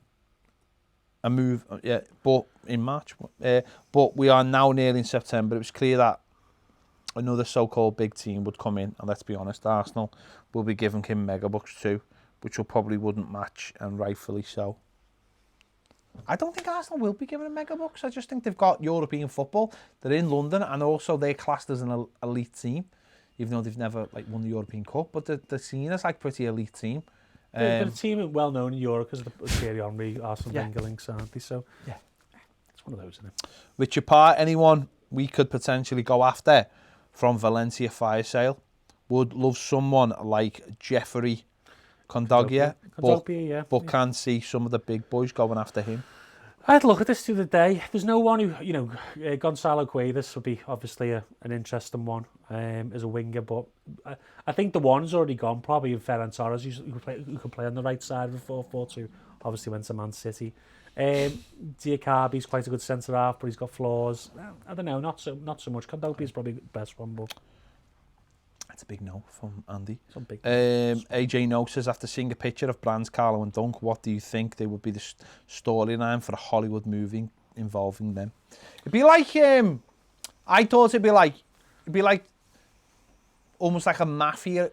A move, yeah, but in March. But we are now nearly in September. It was clear that another so-called big team would come in, and let's be honest, Arsenal will be giving him megabucks too, which will probably wouldn't match, and rightfully so. I don't think Arsenal will be giving him megabucks. I just think they've got European football. They're in London, and also they're classed as an elite team, even though they've never won the European Cup. But they're seen as pretty elite team. They're a team well known in Europe because of the Thierry Henry, Arsene Wenger links, aren't they? So yeah, it's one of those, isn't it? Richard Parr, anyone we could potentially go after from Valencia fire sale? Would love someone like Jeffrey Kondogbia, but can see some of the big boys going after him. I had a look at this the other day. There's no one who, Gonzalo Cuevas would be obviously an interesting one as a winger, but I think the one's already gone, probably in Ferran Torres, who could play on the right side of the 4-4-2, obviously went to Man City. Diakabi's quite a good centre-half, but he's got flaws. I don't know, not so much. Kondogbia's probably the best one, but... That's a big no from Andy. Big AJ No says, after seeing a picture of Brands, Carlo and Dunk, what do you think they would be the storyline for a Hollywood movie involving them? It'd be like, I thought it'd be like almost like a mafia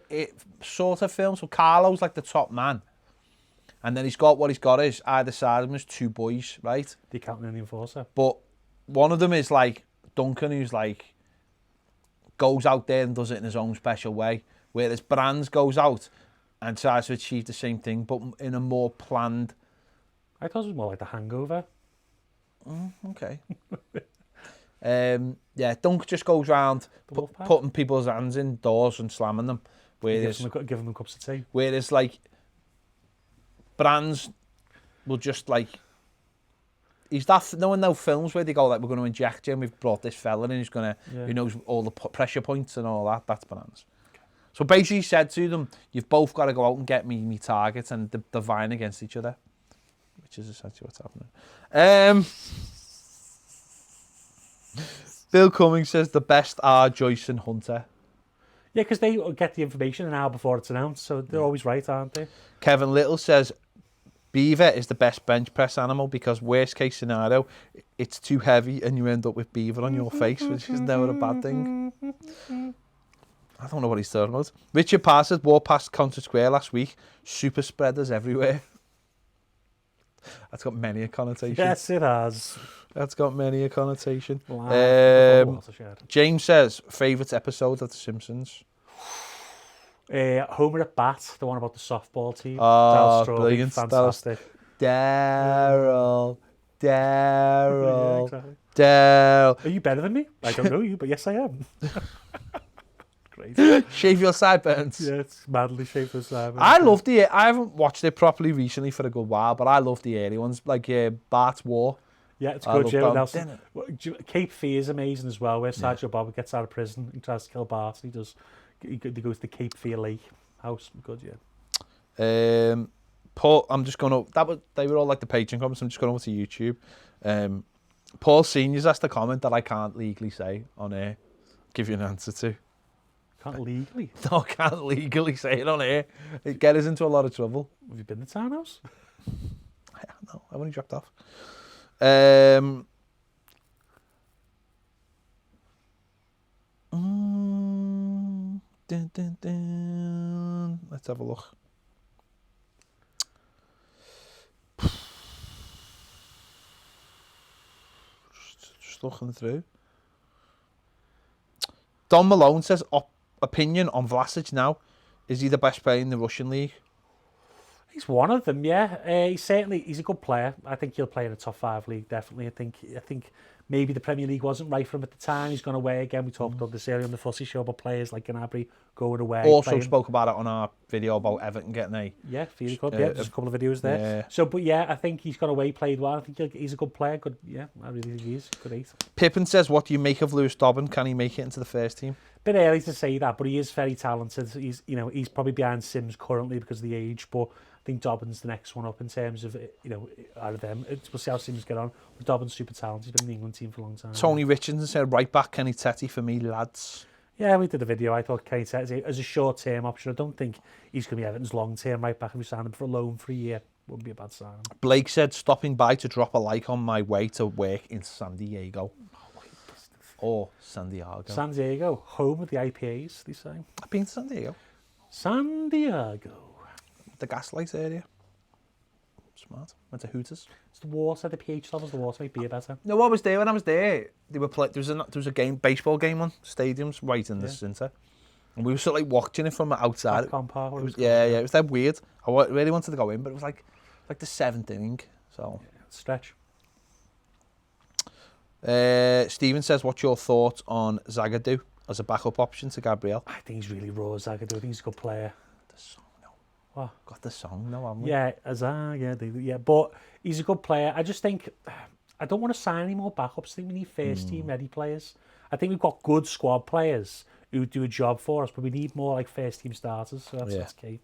sort of film. So Carlo's like the top man. And then he's got what he's got is either side of him is 2 boys, right? The accountant and the enforcer. But one of them is like Duncan, who's like, goes out there and does it in his own special way, whereas Brands goes out and tries to achieve the same thing, but in a more planned... I thought it was more like The Hangover. Okay. Yeah, Dunk just goes around putting people's hands in doors and slamming them. Whereas, giving them cups of tea. Whereas, Brands will just, he's that, no films where they go, we're going to inject you and we've brought this fella in who's going to, who knows all the pressure points and all that. That's Brands. Okay. So basically he said to them, you've both got to go out and get me targets, and they're vying against each other, which is essentially what's happening. Bill Cummings says the best are Joyce and Hunter. Yeah, because they get the information an hour before it's announced, so they're always right, aren't they? Kevin Little says, beaver is the best bench press animal because worst case scenario, it's too heavy and you end up with beaver on your face, which is never a bad thing. I don't know what he's talking about. Richard Parsons walked past Concert Square last week. Super spreaders everywhere. That's got many a connotation. Yes, it has. That's got many a connotation. James says, favourite episode of The Simpsons? Homer at bat, the one about the softball team. Oh, Strawberry, brilliant. fantastic. Daryl. Yeah, exactly. Daryl. Are you better than me? I don't know you, but yes, I am. Great. Shave your sideburns. Yeah, it's madly shaped as that. I love I haven't watched it properly recently for a good while, but I love the early ones, like Bart's War. Yeah, it's good. Cape Fear is amazing as well, where Sergio Bob gets out of prison and tries to kill Bart. He goes to the Cape Fear Lake house. Good, yeah. Paul, I'm just going to... They were all like the Patreon comments. I'm just going over to YouTube. Paul Senior's asked a comment that I can't legally say on air. Give you an answer to. Can't legally? No, I can't legally say it on air. It get us into a lot of trouble. Have you been to townhouse? No, I've only dropped off. Let's have a look. Just looking through. Don Malone says, opinion on Vlasic now. Is he the best player in the Russian league? He's one of them, yeah. He's a good player. I think he'll play in a top 5 league, definitely. I think maybe the Premier League wasn't right for him at the time. He's gone away again. We talked about this earlier on the Fussy Show about players like Gnabry going away. Also playing. Spoke about it on our video about Everton getting a... Yeah, Feely Club. Yeah, there's a couple of videos there. Yeah. So, but yeah, I think he's gone away, played well. I think he's a good player. Good, yeah, I really think he is. Good 8. Pippin says, what do you make of Lewis Dobbin? Can he make it into the first team? Bit early to say that, but he is very talented. He's probably behind Simms currently because of the age, but I think Dobbin's the next one up in terms of, out of them. We'll see how Simms get on. But Dobbin's super talented. He's been in the England team for a long time. Tony Richardson said, right back, Kenny Tetty for me, lads. Yeah, we did a video. I thought Kenny Tetty as a short-term option. I don't think he's going to be Everton's long-term right back if we sign him for a loan for a year. Wouldn't be a bad sign. Blake said, stopping by to drop a like on my way to work in San Diego. Or San Diego. San Diego, home of the IPAs, they say. I've been to San Diego. San Diego. The Gaslight area. Smart. Went to Hooters. It's the water, the pH levels, the water make beer better. No, what was there when I was there? They were there was a game, baseball game on stadiums right in the centre, and we were sort of like watching it from outside. It was that weird. I really wanted to go in, but it was like the 7th inning. So stretch. Stephen says, what's your thoughts on Zagadou as a backup option to Gabriel? I think he's really raw, Zagadou. I think he's a good player. The song, no. What? Got the song, no, haven't we? Yeah, but he's a good player. I just think, I don't want to sign any more backups. I think we need first team ready players. I think we've got good squad players who do a job for us, but we need more like first team starters, so that's key.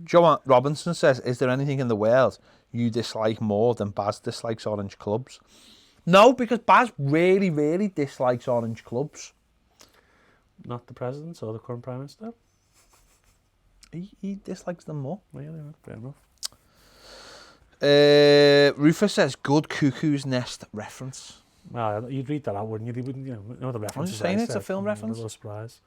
Joe Robinson says, is there anything in the world you dislike more than Baz dislikes orange clubs? No, because Baz really, really dislikes orange clubs. Not the president or the current prime minister? He dislikes them more. Really? Fair enough. Rufus says, good Cuckoo's Nest reference. Well, you'd read that out, wouldn't you? You know the reference. I'm just saying it's a film reference. A little surprise.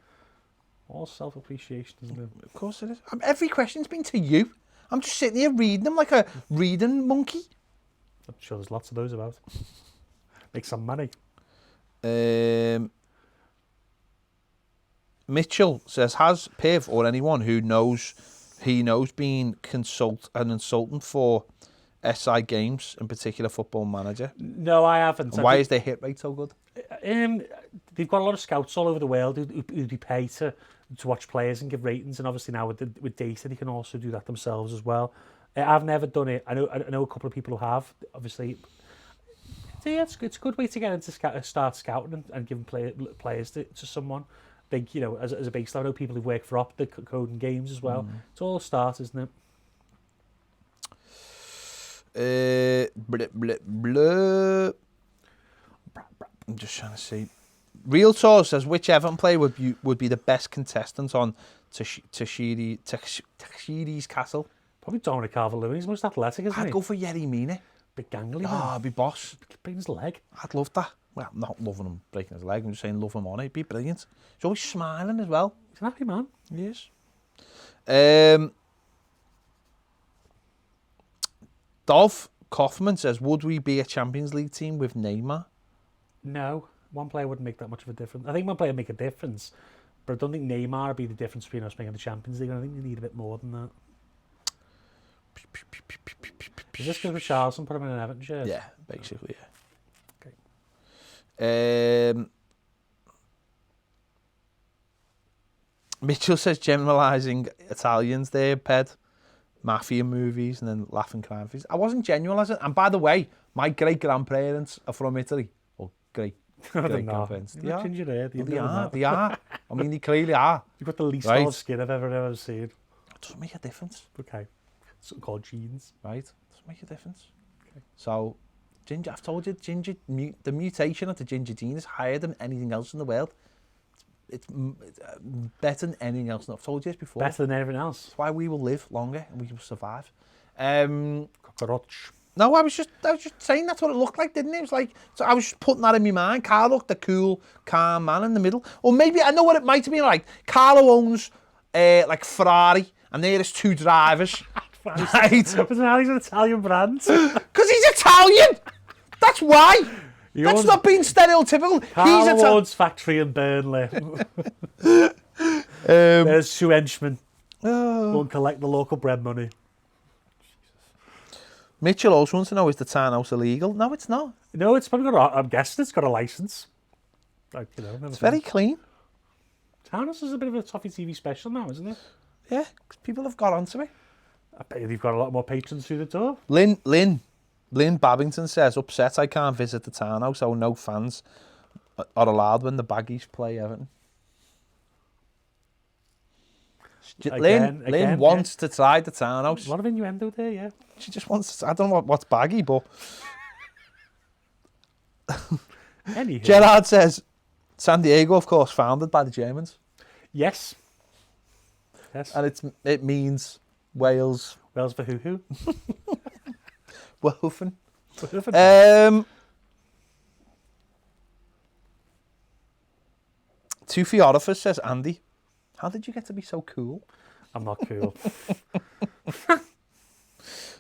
All self-appreciation, isn't it? Of course it is. Every question's been to you. I'm just sitting here reading them like a reading monkey. I'm sure there's lots of those about. Make some money. Mitchell says, has Piv or anyone who knows being an consultant for SI Games, in particular Football Manager? No, I haven't. And why is their hit rate so good? They've got a lot of scouts all over the world who they pay to watch players and give ratings, and obviously now with data they can also do that themselves as well. I've never done it. I know a couple of people who have. Obviously, so yeah, it's a good way to get into start scouting and giving players to someone. I think, as a baseline, I know people who work for the coding games as well. It's all start, isn't it? Blah, blah, blah. I'm just trying to see. Real Tour says, which Everton player would be the best contestant on Tashiri's Castle? Probably Dominic Calvert-Lewin. He's most athletic, isn't he? I'd go for Yerry Mina. Big gangly man. I'd be boss. Breaking his leg. I'd love that. Well, I'm not loving him breaking his leg. I'm just saying love him on it. It'd be brilliant. He's always smiling as well. He's an happy man. He is. Dolph Kaufman says, would we be a Champions League team with Neymar? No. One player wouldn't make that much of a difference. I think one player would make a difference, but I don't think Neymar would be the difference between us making the Champions League. I think we need a bit more than that. Is this because Richarlison put him in an Everton shirt? Yeah, basically, yeah. Okay. Mitchell says, generalising Italians there, Ped. Mafia movies and then laughing crime movies. I wasn't generalising. And by the way, my great-grandparents are from Italy. Or great-grandparents. They are. They are. I mean, they clearly are. You've got the least olive skin I've ever seen. It doesn't make a difference. Okay. It's something called genes. Right? It doesn't make a difference. Okay. So, ginger, I've told you, the mutation of the ginger gene is higher than anything else in the world. It's better than anything else. I've told you this before. Better than everything else. That's why we will live longer and we will survive. Cockroach. No, I was just saying that's what it looked like, didn't it? It was like, so I was just putting that in my mind. Carl looked the cool, calm man in the middle. Or maybe, I know what it might have been like. Carlo owns like Ferrari and there is two drivers. Right? He's an Italian brand. Because he's Italian! That's why! That's not being stereotypical. Carl Ward's factory in Burnley. There's two henchmen. Go and collect the local bread money. Mitchell also wants to know, is the townhouse illegal? No, it's not. No, it's probably got I'm guessing it's got a licence. Like, it's very clean. Townhouse is a bit of a Toffee TV special now, isn't it? Yeah, because people have got onto it. I bet you've got a lot more patrons through the door. Lynn Babington says, upset I can't visit the townhouse, so no fans are allowed when the Baggies play Everton. Lynn wants to try the townhouse. A lot of innuendo there, yeah. She just wants to, I don't know what's baggy, but... Anywho. Gerard says, San Diego, of course, founded by the Germans. Yes. And it means Wales. Wales for hoo-hoo. Wofen. Toffee Orifice says, Andy, how did you get to be so cool? I'm not cool.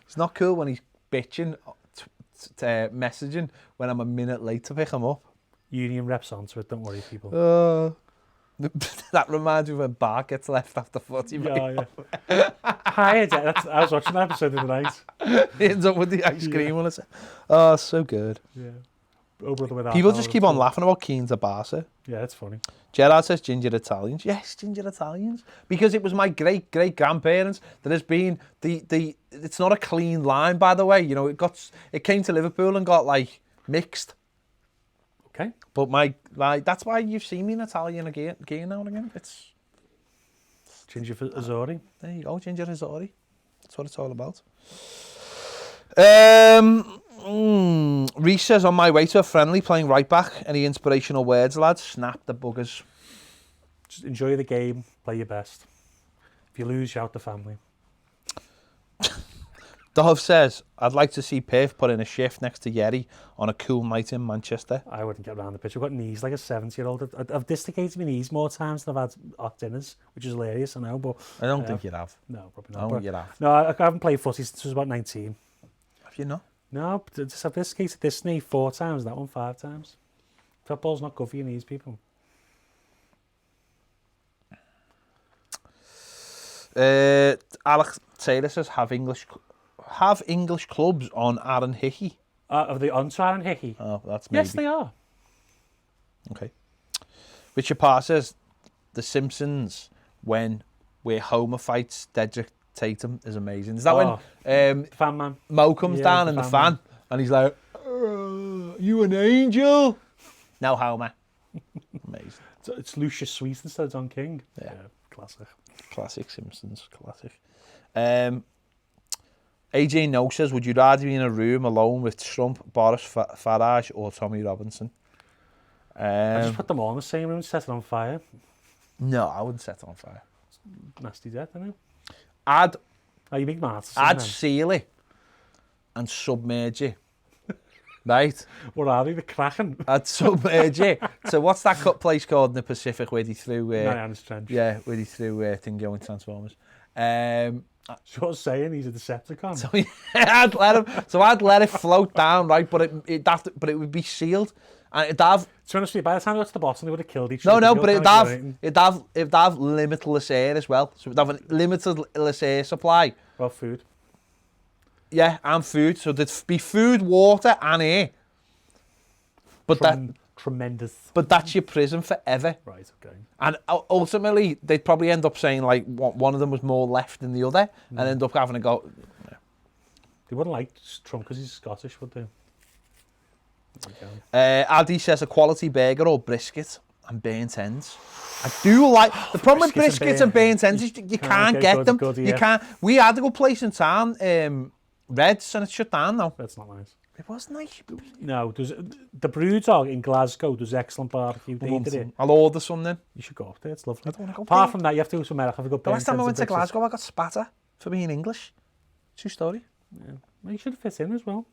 It's not cool when he's bitching, messaging when I'm a minute late to pick him up. Union reps onto it, don't worry, people. That reminds me when Bart gets left after 40 minutes. Yeah. Hi, I was watching that episode the other night. He ends up with the ice cream on it. Oh, so good. Yeah. People just keep on laughing about Keane to Barca. Yeah, it's funny. Gerard says ginger Italians. Yes, ginger Italians. Because it was my great-grandparents that has been it's not a clean line, by the way. You know, it came to Liverpool and got like mixed. Okay. But that's why you've seen me in Italian again now and again. It's ginger for Azori. There you go, ginger Azori. That's what it's all about. Reece says, on my way to a friendly playing right back. Any inspirational words, lads? Snap the buggers. Just enjoy the game. Play your best. If you lose, shout the family. Dove says, I'd like to see Perth put in a shift next to Yerry on a cool night in Manchester. I wouldn't get around the pitch. I've got knees like a 70-year-old. I've dislocated my knees more times than I've had hot dinners, which is hilarious, I know, but... I don't think you'd have. No, probably not. I don't think you'd have. No, I haven't played footy since I was about 19. Have you not? No, I've dislocated this knee 4 times, that one 5 times. Football's not good for your knees, people. Alex Taylor says, have English clubs on Aaron Hickey? Are they on to Aaron Hickey? Oh, that's maybe. Yes, they are. Okay. Richard Parr says, The Simpsons, where Homer fights Dedrick Tatum, is amazing. Is that when fan man Mo comes down in the fan and he's like, you an angel? No, Homer. Amazing. So it's Lucius Sweet instead of Don King. Yeah. Classic. Classic Simpsons, classic. AJ No says, would you rather be in a room alone with Trump, Boris Farage or Tommy Robinson? I just put them all in the same room and set it on fire. No, I wouldn't set it on fire. Nasty death, isn't it? I'd You make martyrs. seal it and submerge it. Right? What are they? The Kraken? I'd submerge it. So what's that place called in the Pacific where they threw... Mariana's Trench. Yeah, where they threw Thingo in Transformers. Sure saying he's a Decepticon. So I'd let it float down, right? But it would be sealed, and it'd have. To be honest with you, by the time it got to the bottom, they would have killed each No, other. but it'd have limitless air as well. So it'd have a limitless air supply. Well, food. Yeah, and food. So there'd be food, water, and air. But Tremendous. But that's your prison forever. Right, okay. And ultimately, they'd probably end up saying, like, one of them was more left than the other, and end up having to go... They wouldn't like Trump because he's Scottish, would they? Addy says a quality burger or brisket and burnt ends. I do like... The problem with briskets and burnt ends is you can't get them. You can't... We had a good place in town, Reds, and it's shut down now. That's not nice. It was nice. No, there's the Brewdog in Glasgow. There's excellent barbecue. They did it. I'll order some then. You should go up there. It's lovely. I don't want to go Apart there. from that, you have to go to America. Have a good. The last time I went to Glasgow, I got spatter for being English. True story. Yeah. Well, you should fit in as well.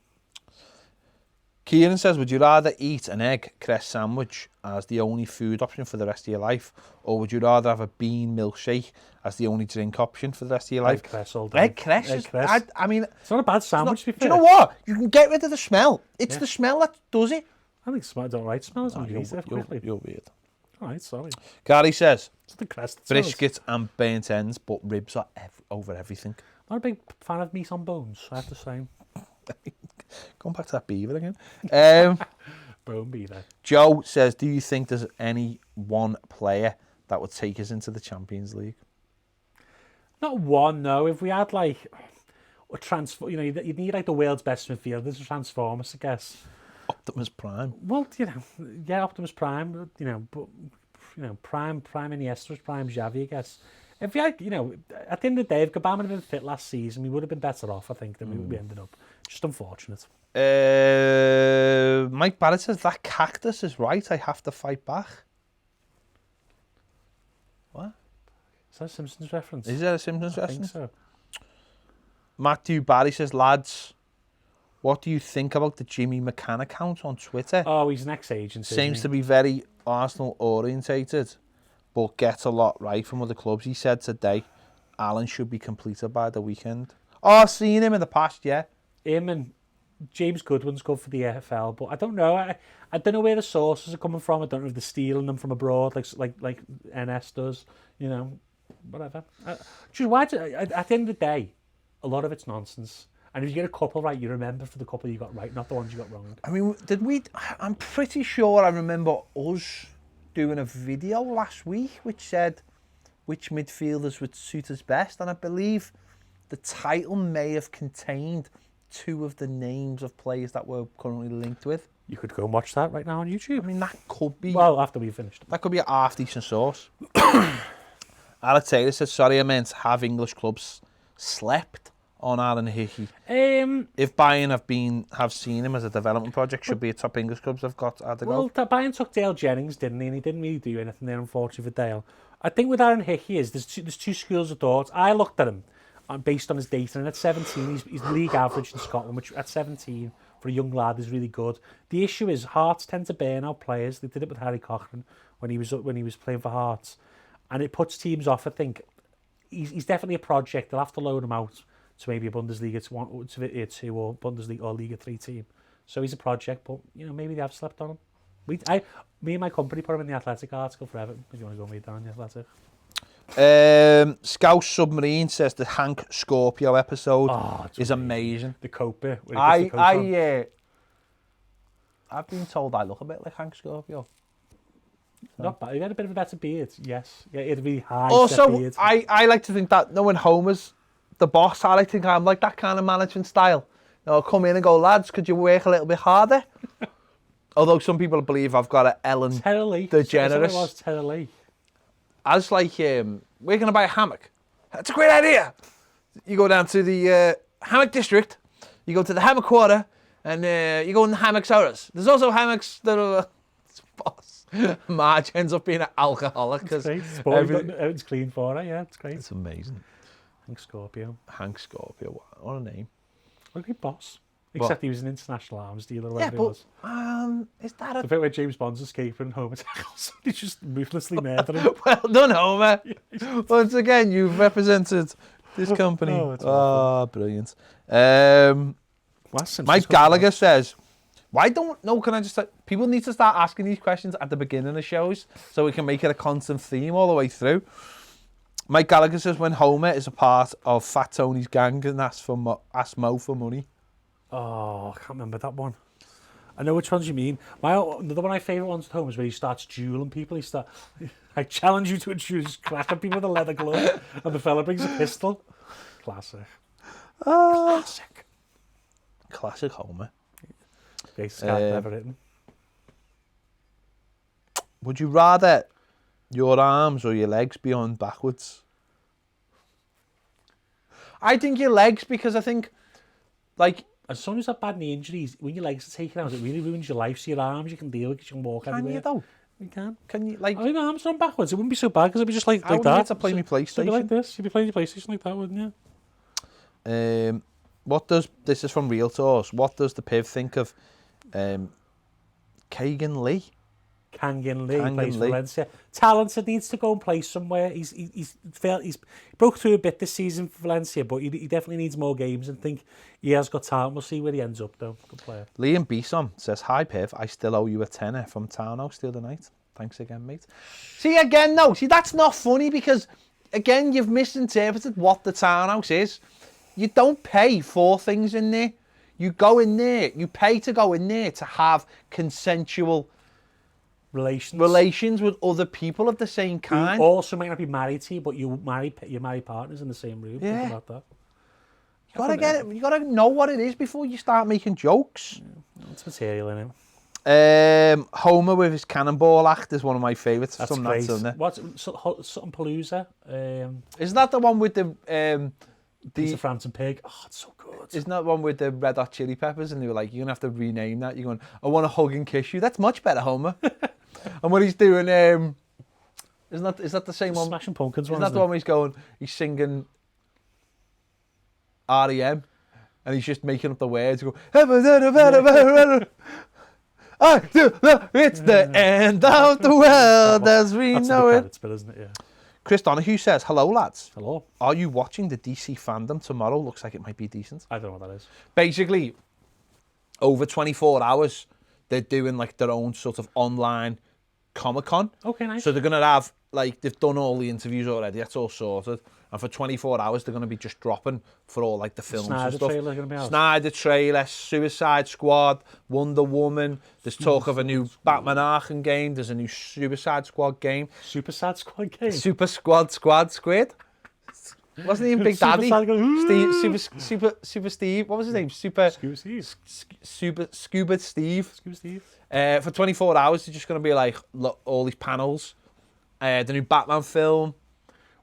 Kieran says, would you rather eat an egg cress sandwich as the only food option for the rest of your life, or would you rather have a bean milkshake as the only drink option for the rest of your life? Egg cress all day. Egg cress. I mean, it's not a bad sandwich. Do you know what? You can get rid of the smell. It's the smell that does it. I think it's all right. Smells you're weird. All right, sorry. Gary says, it's the cress brisket and burnt ends, but ribs are over everything. Not a big fan of meat on bones, I have to say. Going back to that beaver again. Bone beaver. Joe says, do you think there's any one player that would take us into the Champions League? Not one, no. If we had like a transfer, you'd need like the world's best midfielders to transform us, I guess. Optimus Prime. Well, yeah, Optimus Prime, but, Prime Iniesta was Prime Xavi, I guess. If we had, at the end of the day, if Gabam had been fit last season, we would have been better off, I think, than we ended up. Just unfortunate. Mike Barrett says, that cactus is right, I have to fight back. What? Is that a Simpsons reference? Is that a Simpsons reference? I think so. Matthew Barry says, lads, what do you think about the Jimmy McCann account on Twitter? Oh, he's an ex-agent. Seems to be very Arsenal orientated, but gets a lot right from other clubs. He said today, Alan should be completed by the weekend. Oh, I've seen him in the past, yeah. Him and James Goodwin's good for the EFL, but I don't know. I don't know where the sources are coming from. I don't know if they're stealing them from abroad, like NS does. Whatever. Just why? At the end of the day, a lot of it's nonsense. And if you get a couple right, you remember for the couple you got right, not the ones you got wrong. I mean, I'm pretty sure I remember us doing a video last week which said which midfielders would suit us best, and I believe the title may have contained two of the names of players that we're currently linked with. You could go and watch that right now on YouTube. I mean, that could be... Well, after we've finished. That could be a half-decent source. Alex Taylor said, sorry, I meant have English clubs slept on Aaron Hickey. If Bayern have seen him as a development project, should be a top English clubs have got at the goal. Well, Bayern took Dale Jennings, didn't he? And he didn't really do anything there, unfortunately, for Dale. I think with Aaron Hickey there's two schools of thought. I looked at him based on his data, and at 17, he's league average in Scotland, which at 17, for a young lad, is really good. The issue is Hearts tend to burn out players. They did it with Harry Cochran when he was playing for Hearts. And it puts teams off, I think. He's definitely a project. They'll have to loan him out to maybe a Bundesliga to 2 or Bundesliga or Liga 3 team. So he's a project, but maybe they have slept on him. Me and my company put him in the Athletic article for Everton, if you want to go and read that on the Athletic. Scouse Submarine says the Hank Scorpio episode is amazing. The coat bit. I've been told I look a bit like Hank Scorpio. So. Not bad. He had a bit of a better beard, yes. Yeah, he had a really high beard. I like to think that, when Homer's the boss, I like to think I'm like that kind of management style. Come in and go, lads, could you work a little bit harder? Although some people believe I've got an Ellen DeGeneres. It was Terry Lee. I was like, we're going to buy a hammock. That's a great idea. You go down to the hammock district, you go to the hammock quarter, and you go in the hammock sodas. There's also hammocks that are... boss. Marge ends up being an alcoholic because Everything's clean for her. Yeah, it's great. It's amazing. Hank Scorpio. Hank Scorpio, what a name. What a great boss. Except he was an international arms dealer or whatever Yeah, it was. but is that The bit where James Bond's escaping and Homer tackles, he's just ruthlessly murdering. Well done, Homer. Once again, you've represented this company. Brilliant. Mike Gallagher says, can I just, people need to start asking these questions at the beginning of shows so we can make it a constant theme all the way through. Mike Gallagher says, when Homer is a part of Fat Tony's gang and asks Mo for money. Oh, I can't remember that one. I know which ones you mean. Another one of my favourite ones at home is where he starts dueling people. I challenge you to introduce cracking people with a leather glove, and the fella brings a pistol. Classic. Classic Homer. Greatest character ever written. Would you rather your arms or your legs be on backwards? I think your legs, because I think, like, as someone who's had bad knee injuries, when your legs are taken out, it really ruins your life. So your arms, you can deal with, you can walk everywhere. Can you though? You can. Can you, like... I mean, my arms are on backwards. It wouldn't be so bad because it'd be just like that. I wouldn't get to play my PlayStation. It'd be like this. You'd be playing your PlayStation like that, wouldn't you? This is from Real Tours, what does the Piv think of Kagan Lee? Kangan Lee plays for Valencia. Talented, needs to go and play somewhere. He broke through a bit this season for Valencia, but he definitely needs more games and think he has got talent. We'll see where he ends up though. Good player. Liam Beeson says, hi Piv, I still owe you a tenner from Townhouse the other night. Thanks again, mate. See, that's not funny because, again, you've misinterpreted what the Townhouse is. You don't pay for things in there. You go in there, you pay to go in there to have consensual relations with other people of the same kind. You also might not be married to you, but you marry partners in the same room. Yeah. Think about that. You gotta get it. You gotta know what it is before you start making jokes. Yeah. It's material in it. Homer with his cannonball act is one of my favourites. That's great. What's something Palooza? Isn't that the one with the Piece of Frampton Pig? Oh, it's so good. Isn't that one with the Red Hot Chili Peppers? And they were like, you're gonna have to rename that. You're going, I want to hug and kiss you. That's much better, Homer. And what he's doing, is that the same one? Smashing Pumpkins one. Isn't that the one where he's singing REM, and he's just making up the words. Go, it's the end of the world as we know it. That's the isn't it? Yeah. Chris Donahue says, hello lads. Hello. Are you watching the DC Fandom tomorrow? Looks like it might be decent. I don't know what that is. Basically, over 24 hours, they're doing like their own sort of online Comic-Con. Okay, nice. So they're going to have, like, they've done all the interviews already. That's all sorted. And for 24 hours, they're going to be just dropping for all, like, the films and stuff. Trailer going to be out. Snyder trailer, Suicide Squad, Wonder Woman. There's talk of a new Batman Arkham game. There's a new Suicide Squad game. Super Squid. Wasn't he in Big Daddy? Super Steve. What was his name? Scuba Steve. For 24 hours, they're just going to be like all these panels. The new Batman film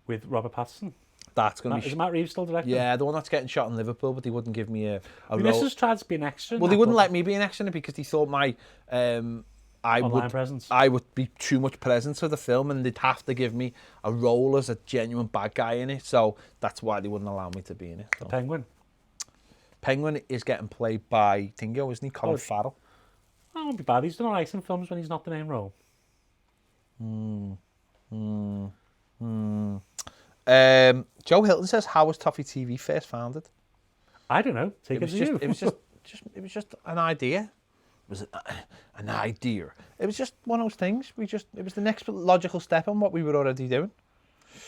with Robert Pattinson. That's going to be. Is Matt Reeves still directing? Yeah, the one that's getting shot in Liverpool, but they wouldn't give me a role. This tried to be an extra. Well, they wouldn't let me be an extra because they thought I would be too much presence of the film, and they'd have to give me a role as a genuine bad guy in it. So that's why they wouldn't allow me to be in it. So. The Penguin. Penguin is getting played by Dingo, isn't he? Colin Farrell. That won't be bad. He's done alright in films when he's not the main role. Joe Hilton says, "How was Toffee TV first founded?" I don't know. It was just an idea. It was an idea. It was just one of those things. It was the next logical step on what we were already doing.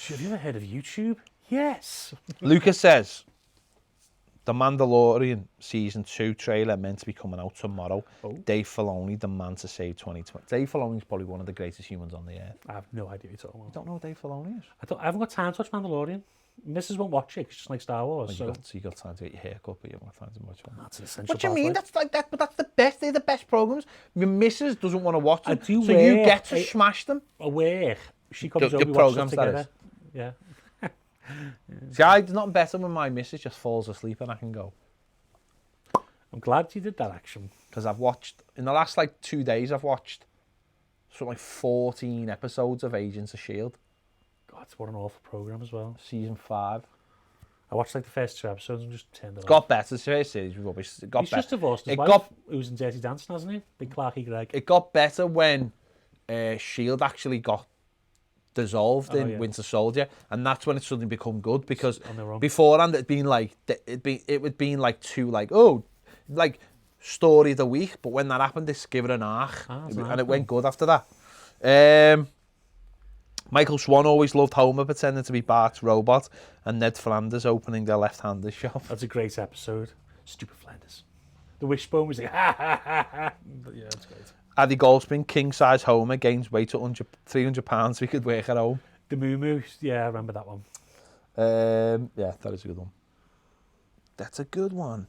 Have you ever heard of YouTube? Yes. Lucas says, The Mandalorian Season 2 trailer meant to be coming out tomorrow. Oh. Dave Filoni, the man to save 2020. Dave Filoni's probably one of the greatest humans on the earth. I have no idea what you're talking about. You don't know who Dave Filoni is? I haven't got time to watch Mandalorian. Mrs. won't watch it because she just like Star Wars. Well, you got time to get your hair cut, but you haven't got time to watch one. That's an essential. What do you mean? That's like that, but that's the best. They're the best programs. Your missus doesn't want to watch them, so you get to smash them. Aware. She comes over, we watch them together. Yeah. See, there's nothing better when my missus just falls asleep and I can go. I'm glad you did that action. Because I've watched, in the last 2 days, I've watched something like 14 episodes of Agents of S.H.I.E.L.D. God, what an awful program as well. Season 5. I watched like the first 2 episodes and just turned it off. Got better. The first series was rubbish. It got He's better. just divorced his It wife, got- who was in Dirty Dancing, hasn't he? Big Clarky Greg. It got better when S.H.I.E.L.D. actually got dissolved in Winter Soldier, and that's when it suddenly become good, because On their own. beforehand it'd been like too like story of the week, but when that happened, it's given an arc, and it went good after that. Michael Swan always loved Homer pretending to be Bart's robot, and Ned Flanders opening their left-handed shop. That's a great episode. Stupid Flanders. The wishbone was like, ha ha ha ha. But yeah, it's great. Addy Goldspin, king-size Homer, gains weight to 300 pounds so he could work at home. The Moo Moo, yeah, I remember that one. Yeah, that is a good one. That's a good one.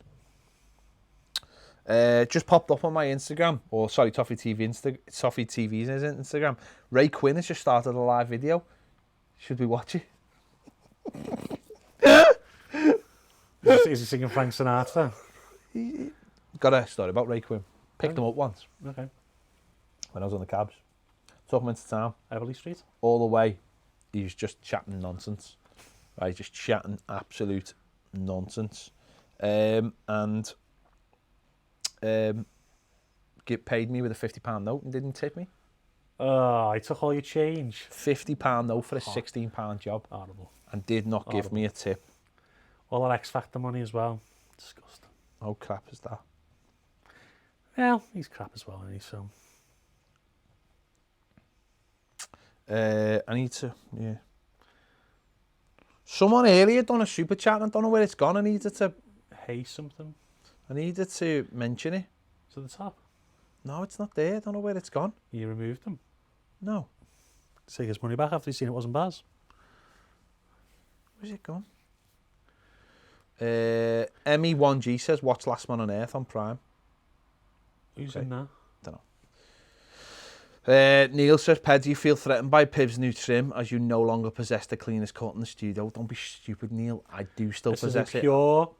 Just popped up on my Instagram, or sorry, Toffee TV's Instagram. Ray Quinn has just started a live video. Should we watch it? Is he singing Frank Sinatra? Got a story about Ray Quinn. Picked him up once Okay. when I was on the cabs. Took him into town. Everly Street? All the way, he was just chatting nonsense. Right, just chatting absolute nonsense. Paid me with a £50 note and didn't tip me. Oh, I took all your change. £50 note for a £16 job. Horrible. And did not give me a tip. All that X Factor money as well. Disgusting. How crap is that? Well, he's crap as well, isn't he? So. I need to, yeah. Someone earlier done a super chat, and I don't know where it's gone. I needed to mention it. It's at the top. No, it's not there. I don't know where it's gone. You removed them. No. Take his money back after he's seen it wasn't Baz. Where's it gone? Emmy1G says, watch Last Man on Earth on Prime. Who's in that? Don't know. Neil says, Ped, do you feel threatened by Piv's new trim as you no longer possess the cleanest cut in the studio? Don't be stupid, Neil. I do still possess it. Pure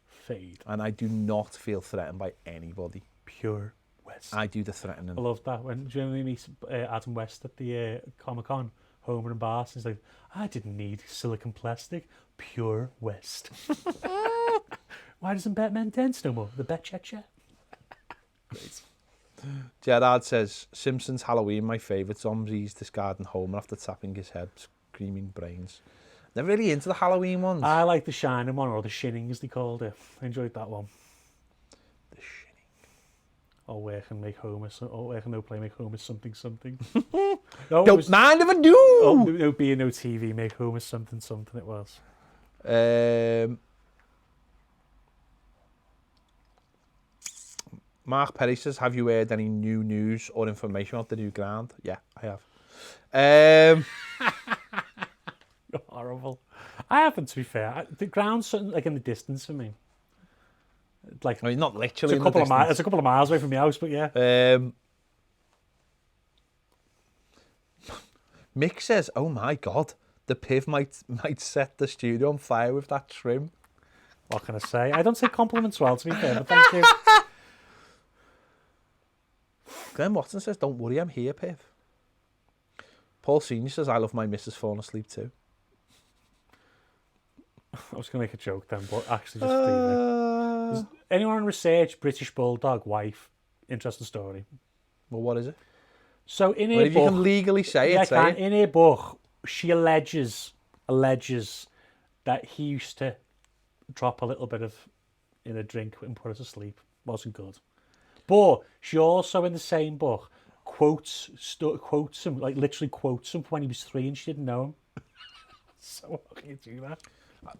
fade. And I do not feel threatened by anybody. Pure West. I do the threatening. I love that. When Jeremy meets Adam West at the Comic-Con, Homer and Bart, he's like, I didn't need silicon plastic. Pure West. Why doesn't Batman dance no more? The Bat-Cha-Cha. Great. Gerard says, Simpsons Halloween, my favourite. Zombies discarding Homer after tapping his head, screaming brains. They're really into the Halloween ones. I like the Shining one, or the Shinning as they called it. I enjoyed that one. The Shinning. Or where can make Homer, or where can no play make Homer something something. Don't mind if I do. Oh, no beer, no TV, make Homer something something. It was. Mark Perry says, have you heard any new news or information about the new ground? Yeah, I have. Horrible. I haven't, to be fair. The ground's something like in the distance for me. Like, I mean, not literally. It's a couple of miles. It's a couple of miles away from my house, but yeah. Mick says, "Oh my God, the Piv might set the studio on fire with that trim." What can I say? I don't say compliments well, to be fair, but thank you. Glenn Watson says, "Don't worry, I'm here, Piv." Paul Senior says, "I love my missus falling asleep too." I was going to make a joke then, but actually just leave it. Anyone in research, British Bulldog, wife, interesting story. Well, what is it? So in her well, if book... you can legally say yeah, it, say it. In her book, she alleges that he used to drop a little bit of in a drink and put her to sleep. Wasn't good. But she also, in the same book, quotes him, like literally quotes him when he was 3 and she didn't know him. So how can you do that?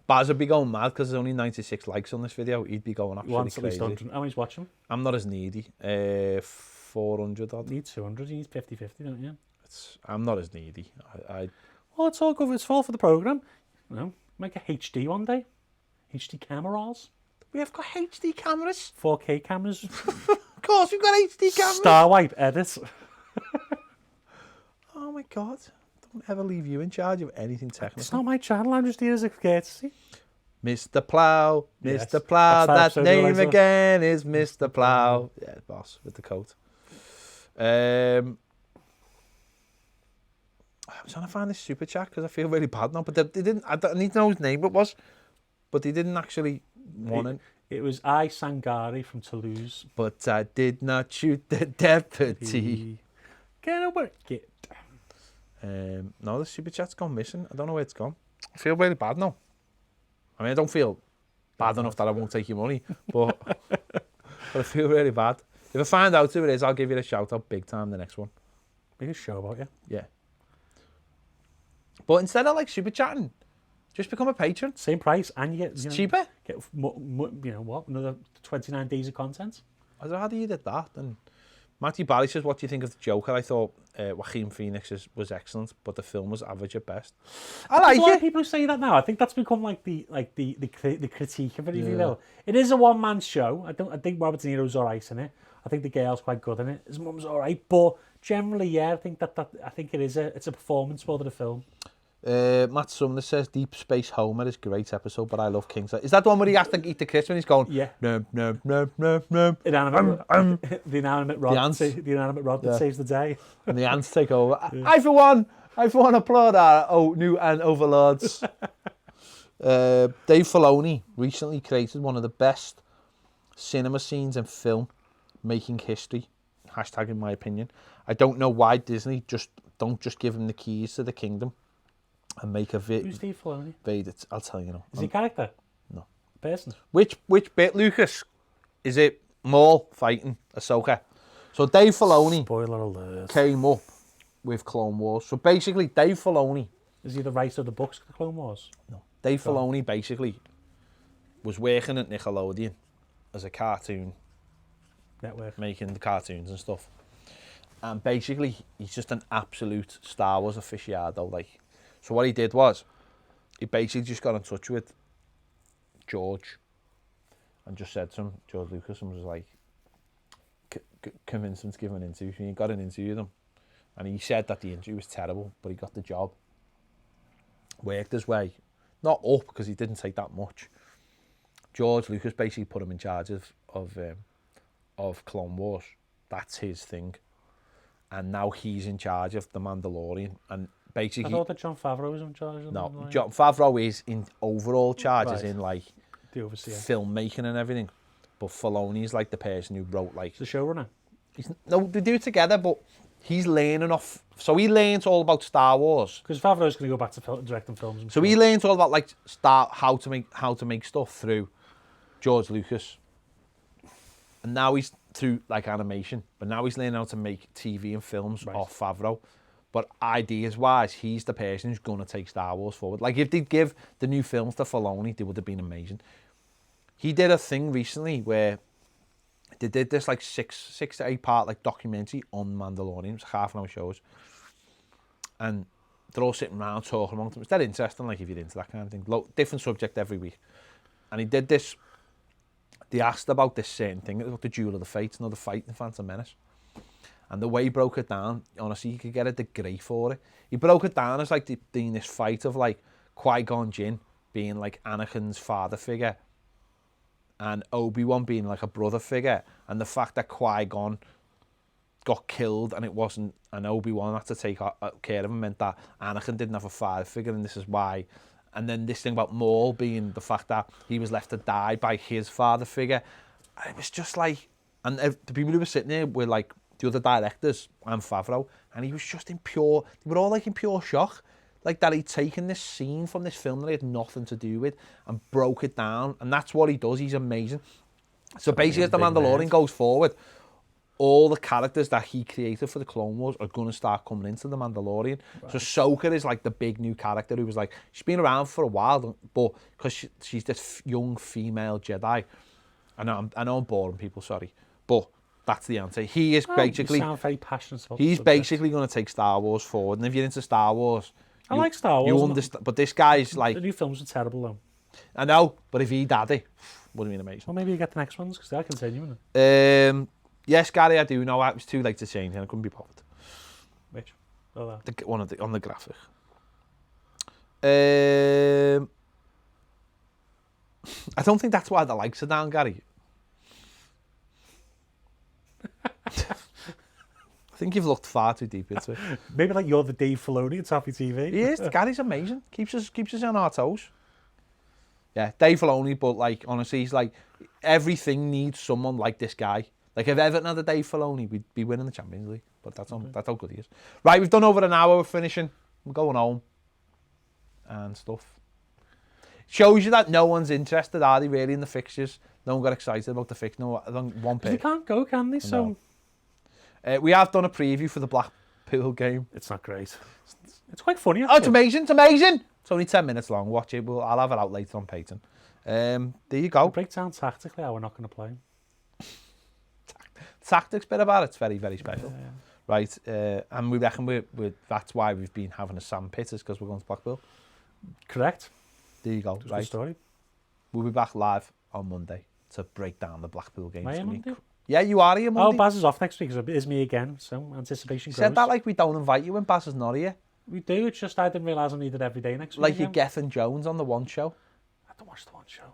Baz would be going mad because there's only 96 likes on this video. He'd be going absolutely crazy. How many's watching? I'm not as needy. 400 odd. You need 200. You need 50-50, don't you? I'm not as needy. Well, it's all good. It's all for the programme. You know, make a HD one day. HD cameras. We have got HD cameras. 4K cameras. Of course, we've got HD cameras. Starwipe edit. Oh my God. Don't ever leave you in charge of anything technical. It's not my channel. I'm just here as a courtesy. Mr. Plough, Mr. Yes. Plough, that name Eliza? again is Mr. Plough. Yeah, boss with the coat. I'm trying to find this super chat because I feel really bad now. But they didn't. I need to know his name. It was, but they didn't actually want it. It was I Sangari from Toulouse. But I did not shoot the deputy. Can I work it? No, the super chat's gone missing. I don't know where it's gone. I feel really bad now. I mean, I don't feel bad enough that I won't take your money, but I feel really bad. If I find out who it is, I'll give you a shout out big time the next one. Make a show about you. Yeah. But instead of like super chatting, just become a patron. Same price, and you get It's cheaper. Get another 29 days of content. I don't know how you did that. And Matthew Barry says, "What do you think of the Joker?" I thought Joaquin Phoenix was excellent, but the film was average at best. I like There's a lot it. of people who say that now. I think that's become like the critique of it, if you will. It is a one man show. I think Robert De Niro's alright in it. I think the girl's quite good in it. His mum's alright, but generally, yeah, I think it's a performance more than a film. Matt Sumner says Deep Space Homer is a great episode, but I love King's. Is that the one where he has to eat the crisps when he's going? Yeah. No. The The inanimate rod. ants. The inanimate rod that saves the day. And the ants take over. I for one applaud our new and overlords. Dave Filoni recently created one of the best cinema scenes in film making history. Hashtag in my opinion. I don't know why Disney don't just give him the keys to the kingdom and make a Who's Steve Filoni? I'll tell you now. Is he a character? No. Person? Which bit, Lucas? Is it Maul fighting Ahsoka? So Dave Filoni Spoiler alert. came up with Clone Wars. So basically, Dave Filoni... Is he the writer of the books, The Clone Wars? No. Dave Filoni basically was working at Nickelodeon as a cartoon Network. making the cartoons and stuff. And basically, he's just an absolute Star Wars aficionado. Like, so what he did was, he basically just got in touch with George and just said to him, George Lucas, and was like, convinced him to give him an interview. He got an interview with him. And he said that the interview was terrible, but he got the job. Worked his way, not up because he didn't take that much. George Lucas basically put him in charge of Clone Wars. That's his thing. And now he's in charge of The Mandalorian. And basically... I thought that John Favreau was in charge of No, Mandalorian. John Favreau is in overall charge, as in like The overseer. filmmaking and everything. But Filoni is like the person who wrote like... He's the showrunner. No, they do it together, but he's learning off... So he learns all about Star Wars. Because Favreau's going to go back to directing films. So he learns all about like how to make stuff through George Lucas. And now he's through like animation, but now he's learning how to make TV and films off Favreau. But ideas-wise, he's the person who's going to take Star Wars forward. Like if they'd give the new films to Filoni, they would have been amazing. He did a thing recently where they did this like six to 8 part like documentary on Mandalorian. It's half-an-hour shows, and they're all sitting around talking amongst them. It's dead interesting, like if you're into that kind of thing. Different subject every week, and he did this. They asked about this certain thing, about the Duel of the Fates, the fight in Phantom Menace. And the way he broke it down, honestly, you could get a degree for it. He broke it down as like being this fight of like Qui-Gon Jinn being like Anakin's father figure and Obi-Wan being like a brother figure, and the fact that Qui-Gon got killed and it wasn't, and Obi-Wan had to take care of him meant that Anakin didn't have a father figure, and this is why. And then this thing about Maul being the fact that he was left to die by his father figure. And it was just like... And the people who were sitting there were like the other directors and Favreau. And he was just in pure... They were all like in pure shock. Like that he'd taken this scene from this film that he had nothing to do with and broke it down. And that's what he does. He's amazing. So basically as The Mandalorian goes forward, all the characters that he created for the Clone Wars are going to start coming into the Mandalorian. Right. So Ahsoka is like the big new character who was like, she's been around for a while, but because she's this young female Jedi. I know I'm boring people, sorry, but that's the answer. He is basically... You sound very passionate about he's basically going to take Star Wars forward. And if you're into Star Wars... I like Star Wars. You understand, but this guy's like... The new films are terrible though. I know, but if he'd had it, would have been amazing. Well, maybe you get the next ones, because they'll continue, innit? Yes, Gary, I do know. It was too late to change and I couldn't be bothered. Which? Oh, One on the graphic. I don't think that's why the likes are down, Gary. think you've looked far too deep into it. Maybe like you're the Dave Filoni at Toffee TV. He is. Gary's amazing. Keeps us on our toes. Yeah, Dave Filoni, but like honestly, he's like everything needs someone like this guy. Like if Everton had a Dave Filoni, we'd be winning the Champions League. But that's how good he is. Right, we've done over an hour. We're finishing. I'm going home and stuff. Shows you that no one's interested, are they, really, in the fixtures? No one got excited about the fix. No, one pick. They can't go, can they? So we have done a preview for the Blackpool game. it's not great. It's quite funny. Oh, it's amazing! It's amazing! It's only 10 minutes long. Watch it. I'll have it out later on Peyton. There you go. Break down tactically how we're not going to play. Tactics bit about it's very, very special. Yeah. Right, and we reckon that's why we've been having a sandpit, is because we're going to Blackpool. Correct. There you go. It's a Right. good story. We'll be back live on Monday to break down the Blackpool game. Am I here Monday? Yeah, you are here Monday. Oh, Baz is off next week, so it is me again. So anticipation You grows. said that like we don't invite you when Bass is not here. We do. It's just I didn't realise I needed every day next week. Like you're again. Gethin Jones on the One Show. I don't watch the One Show.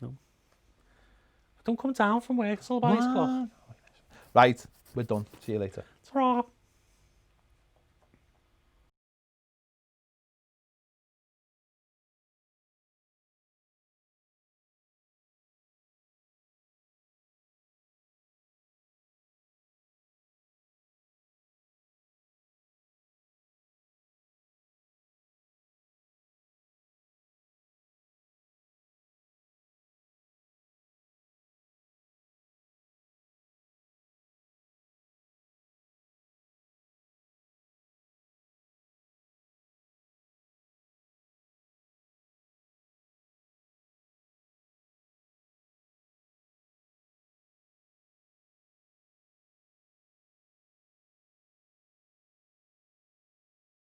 No. I don't come down from work till about 8 o'clock. Right, we're done. See you later. Ta-ra.